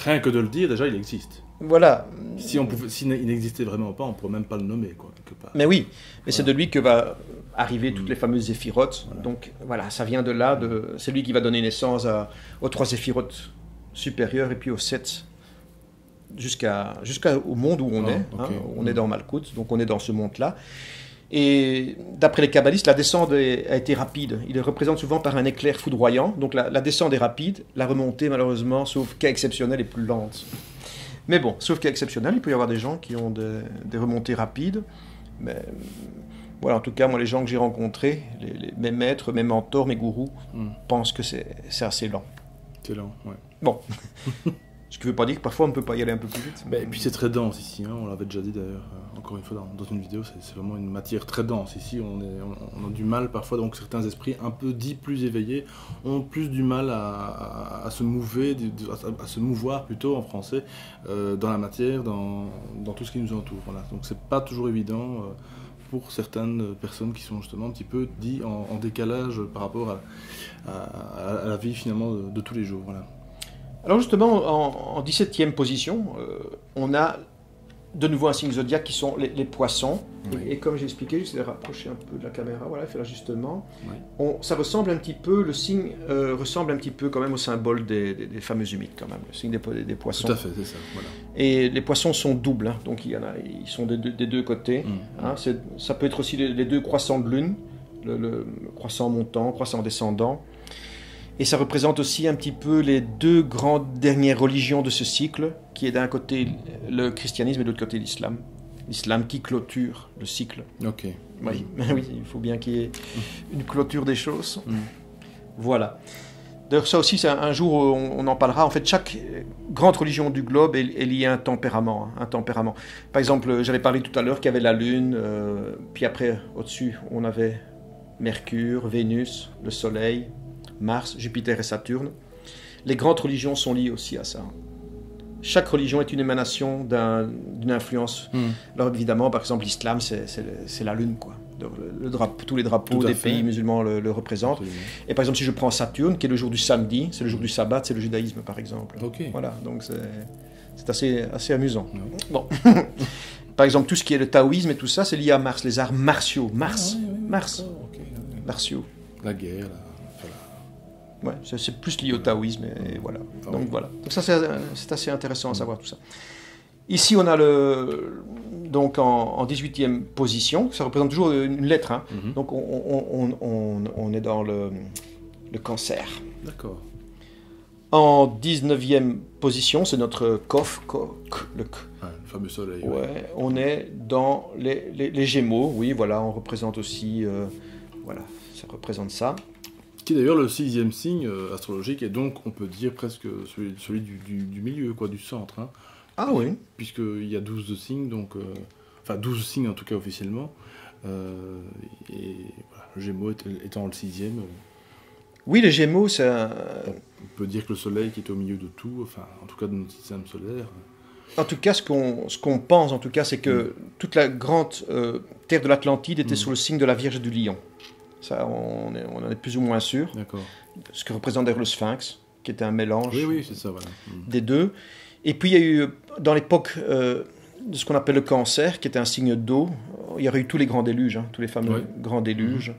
Rien que de le dire, déjà, il existe. Voilà. S'il n'existait vraiment pas, on ne pourrait même pas le nommer, quoi, quelque part. Mais oui, mais c'est de lui que va arriver toutes les fameuses zéphirotes. Voilà. Donc, voilà, ça vient de là. C'est lui qui va donner naissance aux 3 zéphirotes supérieures et puis aux 7, jusqu'au monde où on est. Okay. Hein, on est dans Malkout, donc on est dans ce monde-là. Et d'après les kabbalistes, la descente a été rapide. Il est représenté souvent par un éclair foudroyant. Donc la descente est rapide, la remontée, malheureusement, sauf cas exceptionnel, est plus lente. Mais bon, sauf cas exceptionnel, il peut y avoir des gens qui ont des remontées rapides. Mais voilà, en tout cas, moi, les gens que j'ai rencontrés, mes maîtres, mes mentors, mes gourous, pensent que c'est assez lent. C'est lent, ouais. Bon. Ce qui ne veut pas dire que parfois on ne peut pas y aller un peu plus vite. Et puis c'est très dense ici, hein, on l'avait déjà dit d'ailleurs, encore une fois dans une vidéo, c'est vraiment une matière très dense. Ici on a du mal parfois, donc certains esprits un peu dits plus éveillés ont plus du mal à se mouver, à se mouvoir plutôt en français, dans la matière, dans tout ce qui nous entoure. Voilà. Donc c'est pas toujours évident pour certaines personnes qui sont justement un petit peu dit en décalage par rapport à la vie finalement de tous les jours. Voilà. Alors justement, en 17e position, on a de nouveau un signe zodiaque qui sont les poissons. Oui. Et comme j'ai expliqué, j'essaie de rapprocher un peu de la caméra, voilà, faire l'ajustement. Oui. Ça ressemble un petit peu, le signe ressemble un petit peu quand même au symbole des fameux humides quand même, le signe des poissons. Tout à fait, c'est ça. Voilà. Et les poissons sont doubles, hein, donc ils sont des deux côtés. Hein, ça peut être aussi les 2 croissants de lune, le croissant montant, croissant descendant. Et ça représente aussi un petit peu les 2 grandes dernières religions de ce cycle, qui est d'un côté le christianisme et de l'autre côté l'islam. L'islam qui clôture le cycle. Ok. Oui, oui, il faut bien qu'il y ait une clôture des choses. Voilà. D'ailleurs, ça aussi, c'est un jour, on en parlera. En fait, chaque grande religion du globe est liée à un tempérament. Un tempérament. Par exemple, j'avais parlé tout à l'heure qu'il y avait la Lune, puis après, au-dessus, on avait Mercure, Vénus, le Soleil, Mars, Jupiter et Saturne. Les grandes religions sont liées aussi à ça. Chaque religion est une émanation d'une influence. Alors évidemment, par exemple, l'islam, c'est la Lune, quoi. Tous les drapeaux des pays musulmans le représentent. Absolument. Et par exemple, si je prends Saturne, qui est le jour du samedi, c'est le jour du sabbat, c'est le judaïsme, par exemple. Ok. Voilà, donc c'est assez amusant. Ouais. Bon. Par exemple, tout ce qui est le taoïsme et tout ça, c'est lié à Mars, les arts martiaux. Mars, Mars, Ok. martiaux. La guerre, Ouais, c'est plus lié au taoïsme, et voilà. Donc voilà. Donc ça, c'est assez intéressant à savoir tout ça. Ici, on a donc en 18e position, ça représente toujours une lettre, hein. Donc on est dans le cancer. D'accord. En 19e position, c'est notre Kof, le fameux soleil. Ouais, on est dans les Gémeaux, oui, voilà, on représente aussi, voilà, ça représente ça. Qui est d'ailleurs le 6e signe astrologique, et donc on peut dire presque celui du milieu, quoi, du centre. Hein. Ah oui. Puisqu'il y a 12 signes, donc, enfin 12 signes en tout cas officiellement, et voilà, le Gémeaux étant le 6e. Oui, les Gémeaux, c'est on peut dire que le soleil qui est au milieu de tout, enfin en tout cas de notre système solaire. En tout cas, ce qu'on pense, en tout cas, c'est que toute la grande terre de l'Atlantide était sous le signe de la Vierge du Lion. Ça, on en est plus ou moins sûr. D'accord. Ce que représente d'ailleurs le Sphinx, qui était un mélange Oui, c'est ça, voilà. des deux. Et puis, il y a eu, dans l'époque de ce qu'on appelle le Cancer, qui était un signe d'eau, il y aurait eu tous les grands déluges, hein, tous les fameux grands déluges.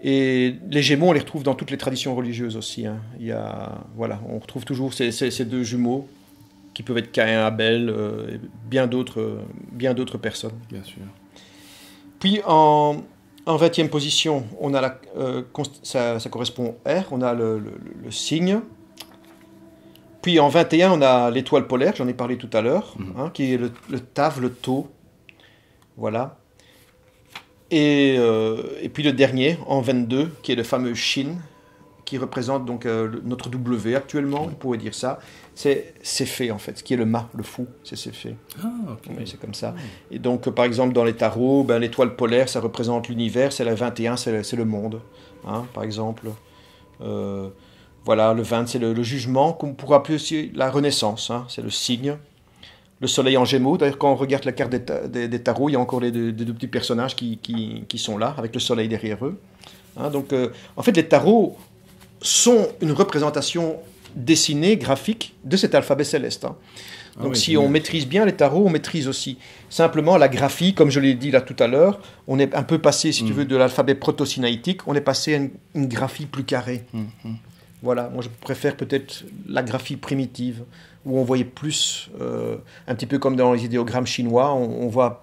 Et les Gémeaux, on les retrouve dans toutes les traditions religieuses aussi. Hein. Il y a, voilà, on retrouve toujours ces deux jumeaux, qui peuvent être Caïn, Abel, et bien d'autres personnes. Bien sûr. Puis, en 20e position, on a ça correspond R, on a le signe. Puis en 21, on a l'étoile polaire, j'en ai parlé tout à l'heure, hein, qui est le Tav, le Tau. Voilà. Et puis le dernier, en 22, qui est le fameux Shin, qui représente donc notre W actuellement, on pourrait dire ça. C'est fait en fait, ce qui est le mât, le fou, c'est fait. Ah, ok. Oui, c'est comme ça. Et donc, par exemple, dans les tarots, l'étoile polaire, ça représente l'univers, c'est la 21, c'est le monde, hein, par exemple. Voilà, le 20, c'est le jugement, qu'on pourrait appeler aussi la renaissance, hein, c'est le signe. Le soleil en Gémeaux, d'ailleurs, quand on regarde la carte des tarots, il y a encore des deux petits personnages qui sont là, avec le soleil derrière eux. Hein, donc, en fait, les tarots sont une représentation dessinée, graphique, de cet alphabet céleste. Hein. Donc si on maîtrise bien les tarots, on maîtrise aussi. Simplement, la graphie, comme je l'ai dit là tout à l'heure, on est un peu passé, si tu veux, de l'alphabet proto-sinaïtique, on est passé à une graphie plus carrée. Voilà, moi je préfère peut-être la graphie primitive, où on voyait plus, un petit peu comme dans les idéogrammes chinois, on voit...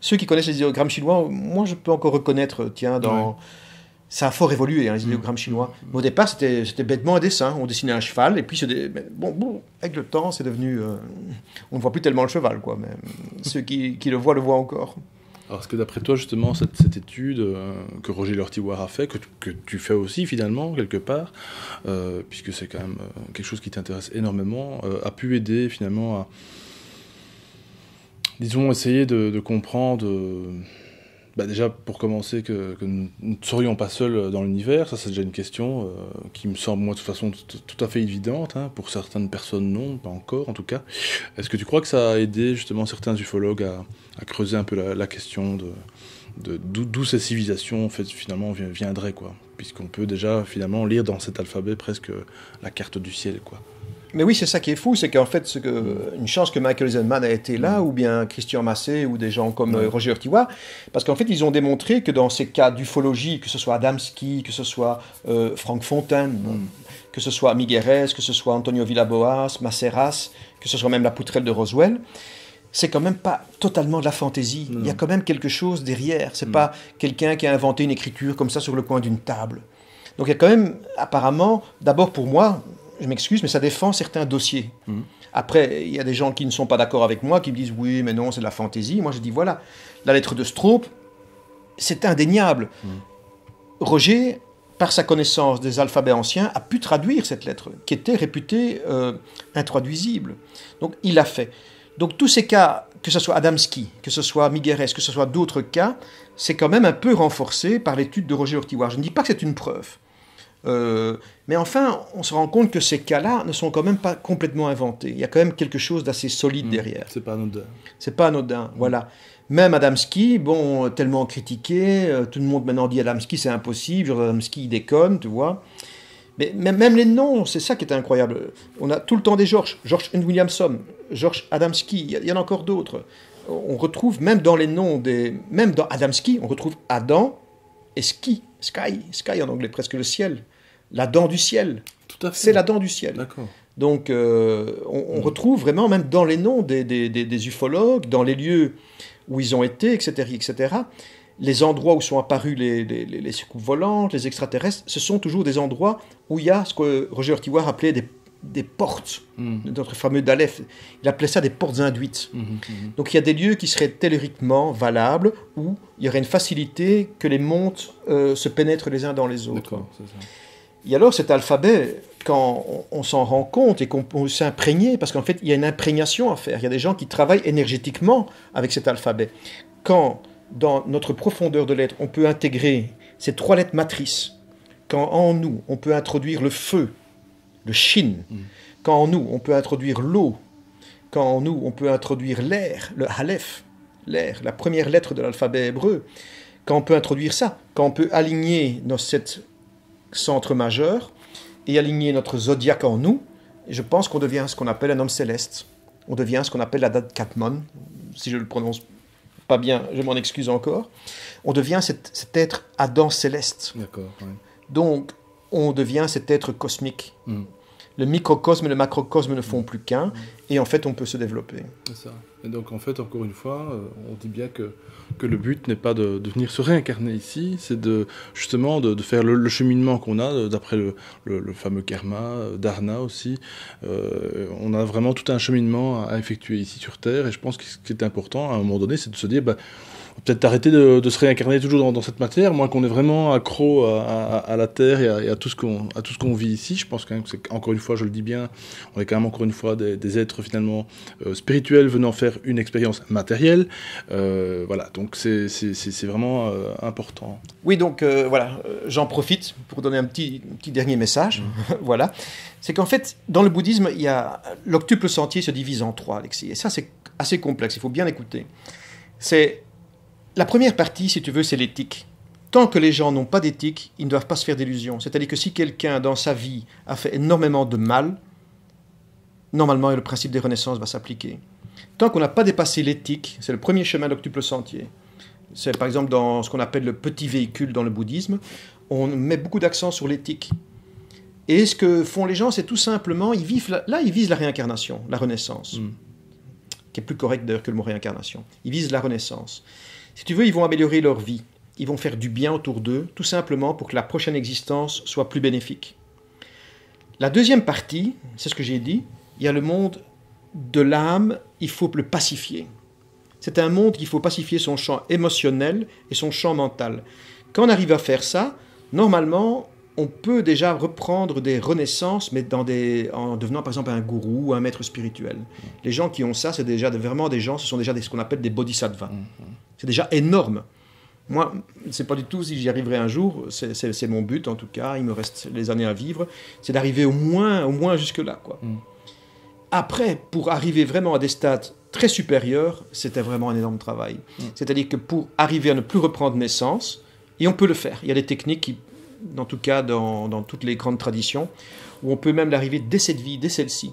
Ceux qui connaissent les idéogrammes chinois, moi je peux encore reconnaître, tiens, dans... Ça a fort évolué, hein, les idéogrammes chinois. Mais au départ, c'était bêtement un dessin. On dessinait un cheval, et puis avec le temps, c'est devenu... on ne voit plus tellement le cheval, quoi. Mais ceux qui le voient encore. Alors, est-ce que d'après toi, justement, cette étude que Roger Lortiwar a fait, que tu fais aussi, finalement, quelque part, puisque c'est quand même quelque chose qui t'intéresse énormément, a pu aider, finalement, à, disons, essayer de comprendre... déjà, pour commencer, que nous ne serions pas seuls dans l'univers, ça c'est déjà une question qui me semble, moi, de toute façon, tout à fait évidente, hein, pour certaines personnes non, pas encore en tout cas. Est-ce que tu crois que ça a aidé justement certains ufologues à creuser un peu la question d'où ces civilisations en fait, finalement viendraient, quoi, puisqu'on peut déjà finalement lire dans cet alphabet presque la carte du ciel, quoi. Mais oui, c'est ça qui est fou, c'est qu'en fait, une chance que Michael Eisenman a été là, ou bien Christian Massé, ou des gens comme Roger Lortiwar, parce qu'en fait, ils ont démontré que dans ces cas d'ufologie, que ce soit Adamski, que ce soit Frank Fontaine, que ce soit Migueres, que ce soit Antonio Villaboas, Maceras, que ce soit même la poutrelle de Roswell, c'est quand même pas totalement de la fantaisie. Il y a quand même quelque chose derrière. C'est pas quelqu'un qui a inventé une écriture comme ça sur le coin d'une table. Donc il y a quand même, apparemment, d'abord pour moi... Je m'excuse, mais ça défend certains dossiers. Après, il y a des gens qui ne sont pas d'accord avec moi, qui me disent oui, mais non, c'est de la fantaisie. Moi, je dis voilà, la lettre de Stroop, c'est indéniable. Roger, par sa connaissance des alphabets anciens, a pu traduire cette lettre, qui était réputée intraduisible. Donc, il l'a fait. Donc, tous ces cas, que ce soit Adamski, que ce soit Migueres, que ce soit d'autres cas, c'est quand même un peu renforcé par l'étude de Roger Urtiwar. Je ne dis pas que c'est une preuve. Mais enfin, on se rend compte que ces cas-là ne sont quand même pas complètement inventés. Il y a quand même quelque chose d'assez solide derrière. C'est pas anodin. C'est pas anodin, voilà. Même Adamski, bon, tellement critiqué, tout le monde maintenant dit Adamski c'est impossible, George Adamski il déconne, tu vois. Mais même les noms, c'est ça qui est incroyable. On a tout le temps des George N. Williamson, George Adamski, il y en a encore d'autres. On retrouve même dans les noms même dans Adamski, on retrouve Adam et Sky en anglais, presque le ciel. La dent du ciel. Tout à fait. C'est la dent du ciel. D'accord. Donc, on retrouve vraiment, même dans les noms des ufologues, dans les lieux où ils ont été, etc., les endroits où sont apparus les soucoupes volantes, les extraterrestres, ce sont toujours des endroits où il y a ce que Roger Urtiwar appelait des portes, notre fameux Dalef. Il appelait ça des portes induites. Donc, il y a des lieux qui seraient théoriquement valables, où il y aurait une facilité que les mondes se pénètrent les uns dans les autres. D'accord, c'est ça. Et alors cet alphabet, quand on s'en rend compte et qu'on peut s'imprégner, parce qu'en fait il y a une imprégnation à faire, il y a des gens qui travaillent énergétiquement avec cet alphabet. Quand dans notre profondeur de lettres on peut intégrer ces 3 lettres matrices, quand en nous on peut introduire le feu, le shin, quand en nous on peut introduire l'eau, quand en nous on peut introduire l'air, le aleph, l'air, la première lettre de l'alphabet hébreu, quand on peut introduire ça, quand on peut aligner nos 7 centre majeur et aligner notre zodiaque en nous, et je pense qu'on devient ce qu'on appelle un homme céleste. On devient ce qu'on appelle la date Katmon. Si je le prononce pas bien, je m'en excuse encore. On devient cet être Adam céleste. D'accord. Ouais. Donc, on devient cet être cosmique. Le microcosme et le macrocosme ne font plus qu'un, et en fait, on peut se développer. C'est ça. Et donc, en fait, encore une fois, on dit bien que le but n'est pas de venir se réincarner ici, c'est justement de faire le cheminement qu'on a, d'après le fameux karma, Dharna aussi. On a vraiment tout un cheminement à effectuer ici sur Terre, et je pense que ce qui est important, à un moment donné, c'est de se dire... peut-être arrêter de se réincarner toujours dans cette matière, moins qu'on est vraiment accro à la Terre et à tout ce qu'on vit ici. Je pense quand même que encore une fois, je le dis bien, on est quand même encore une fois des êtres finalement spirituels venant faire une expérience matérielle. Voilà, donc c'est vraiment important. Oui, donc voilà, j'en profite pour donner un petit dernier message. Voilà, c'est qu'en fait, dans le bouddhisme, il y a l'octuple sentier se divise en 3, Alexis, et ça c'est assez complexe. Il faut bien écouter. La première partie, si tu veux, c'est l'éthique. Tant que les gens n'ont pas d'éthique, ils ne doivent pas se faire d'illusions. C'est-à-dire que si quelqu'un, dans sa vie, a fait énormément de mal, normalement, le principe des renaissances va s'appliquer. Tant qu'on n'a pas dépassé l'éthique, c'est le premier chemin d'octuple sentier. C'est par exemple dans ce qu'on appelle le petit véhicule dans le bouddhisme, on met beaucoup d'accent sur l'éthique. Et ce que font les gens, c'est tout simplement, ils visent la réincarnation, la renaissance, qui est plus correct d'ailleurs que le mot réincarnation. Ils visent la renaissance. Si tu veux, ils vont améliorer leur vie. Ils vont faire du bien autour d'eux, tout simplement pour que la prochaine existence soit plus bénéfique. La deuxième partie, c'est ce que j'ai dit, il y a le monde de l'âme, il faut le pacifier. C'est un monde qu'il faut pacifier son champ émotionnel et son champ mental. Quand on arrive à faire ça, normalement, on peut déjà reprendre des renaissances, mais en devenant par exemple un gourou ou un maître spirituel. Les gens qui ont ça, c'est déjà vraiment des gens, ce sont déjà ce qu'on appelle des bodhisattvas. C'est déjà énorme. Moi, je ne sais pas du tout si j'y arriverai un jour, c'est mon but en tout cas, il me reste les années à vivre, c'est d'arriver au moins jusque-là, quoi. Après, pour arriver vraiment à des stades très supérieurs, c'était vraiment un énorme travail. C'est-à-dire que pour arriver à ne plus reprendre naissance, et on peut le faire, il y a des techniques qui, en tout cas dans toutes les grandes traditions, où on peut même l'arriver dès cette vie, dès celle-ci.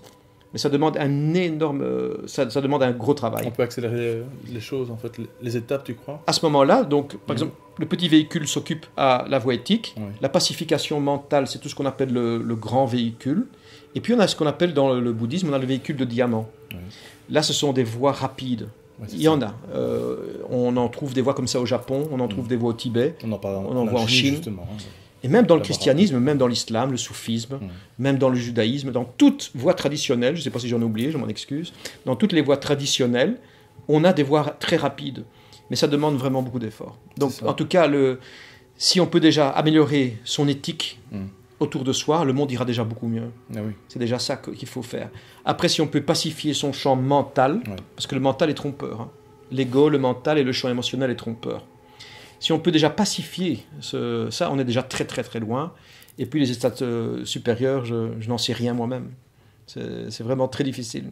Mais ça demande un énorme... ça demande un gros travail. On peut accélérer les choses, en fait, les étapes, tu crois? À ce moment-là, donc, par exemple, le petit véhicule s'occupe à la voie éthique. La pacification mentale, c'est tout ce qu'on appelle le grand véhicule. Et puis, on a ce qu'on appelle dans le bouddhisme, on a le véhicule de diamant. Là, ce sont des voies rapides. Il y en a. On en trouve des voies comme ça au Japon, on en trouve des voies au Tibet, on en voit en Chine. Et même dans le christianisme, même dans l'islam, le soufisme, même dans le judaïsme, dans toute voie traditionnelle, je ne sais pas si j'en ai oublié, je m'en excuse, dans toutes les voies traditionnelles, on a des voies très rapides. Mais ça demande vraiment beaucoup d'efforts. Donc, en tout cas, si on peut déjà améliorer son éthique autour de soi, le monde ira déjà beaucoup mieux. Ah oui. C'est déjà ça qu'il faut faire. Après, si on peut pacifier son champ mental, parce que le mental est trompeur. Hein. L'ego, le mental et le champ émotionnel est trompeur. Si on peut déjà pacifier ça, on est déjà très très très loin. Et puis les états supérieurs, je n'en sais rien moi-même. C'est vraiment très difficile.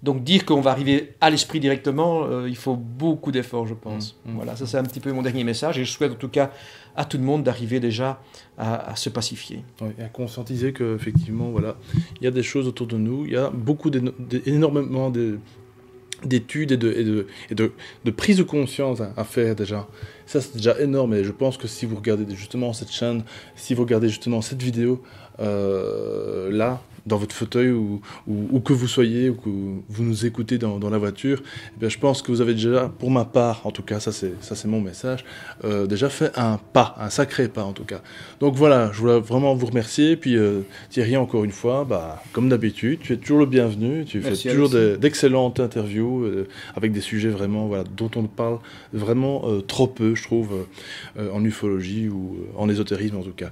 Donc dire qu'on va arriver à l'esprit directement, il faut beaucoup d'efforts, je pense. Voilà, ça c'est un petit peu mon dernier message. Et je souhaite en tout cas à tout le monde d'arriver déjà à se pacifier. Oui, et à conscientiser qu'effectivement, voilà, il y a des choses autour de nous, il y a énormément d'études et de prise de conscience à faire déjà. Ça c'est déjà énorme, et je pense que si vous regardez justement cette chaîne, si vous regardez justement cette vidéo, là, dans votre fauteuil, ou que vous soyez, ou que vous nous écoutez dans la voiture, eh bien, je pense que vous avez déjà, pour ma part, en tout cas, ça c'est mon message, déjà fait un sacré pas en tout cas. Donc voilà, je voulais vraiment vous remercier, puis Thierry, encore une fois, comme d'habitude, tu es toujours le bienvenu, tu fais toujours d'excellentes interviews, avec des sujets vraiment, voilà, dont on parle vraiment trop peu, je trouve, en ufologie ou en ésotérisme en tout cas.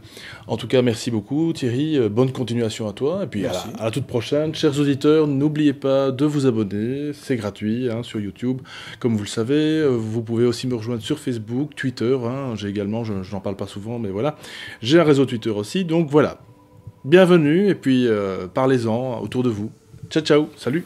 En tout cas, merci beaucoup Thierry, bonne continuation à toi, et puis à la toute prochaine. Chers auditeurs, n'oubliez pas de vous abonner, c'est gratuit sur YouTube. Comme vous le savez, vous pouvez aussi me rejoindre sur Facebook, Twitter. J'ai également, je n'en parle pas souvent, mais voilà. J'ai un réseau Twitter aussi, donc voilà. Bienvenue, et puis parlez-en autour de vous. Ciao, ciao, salut!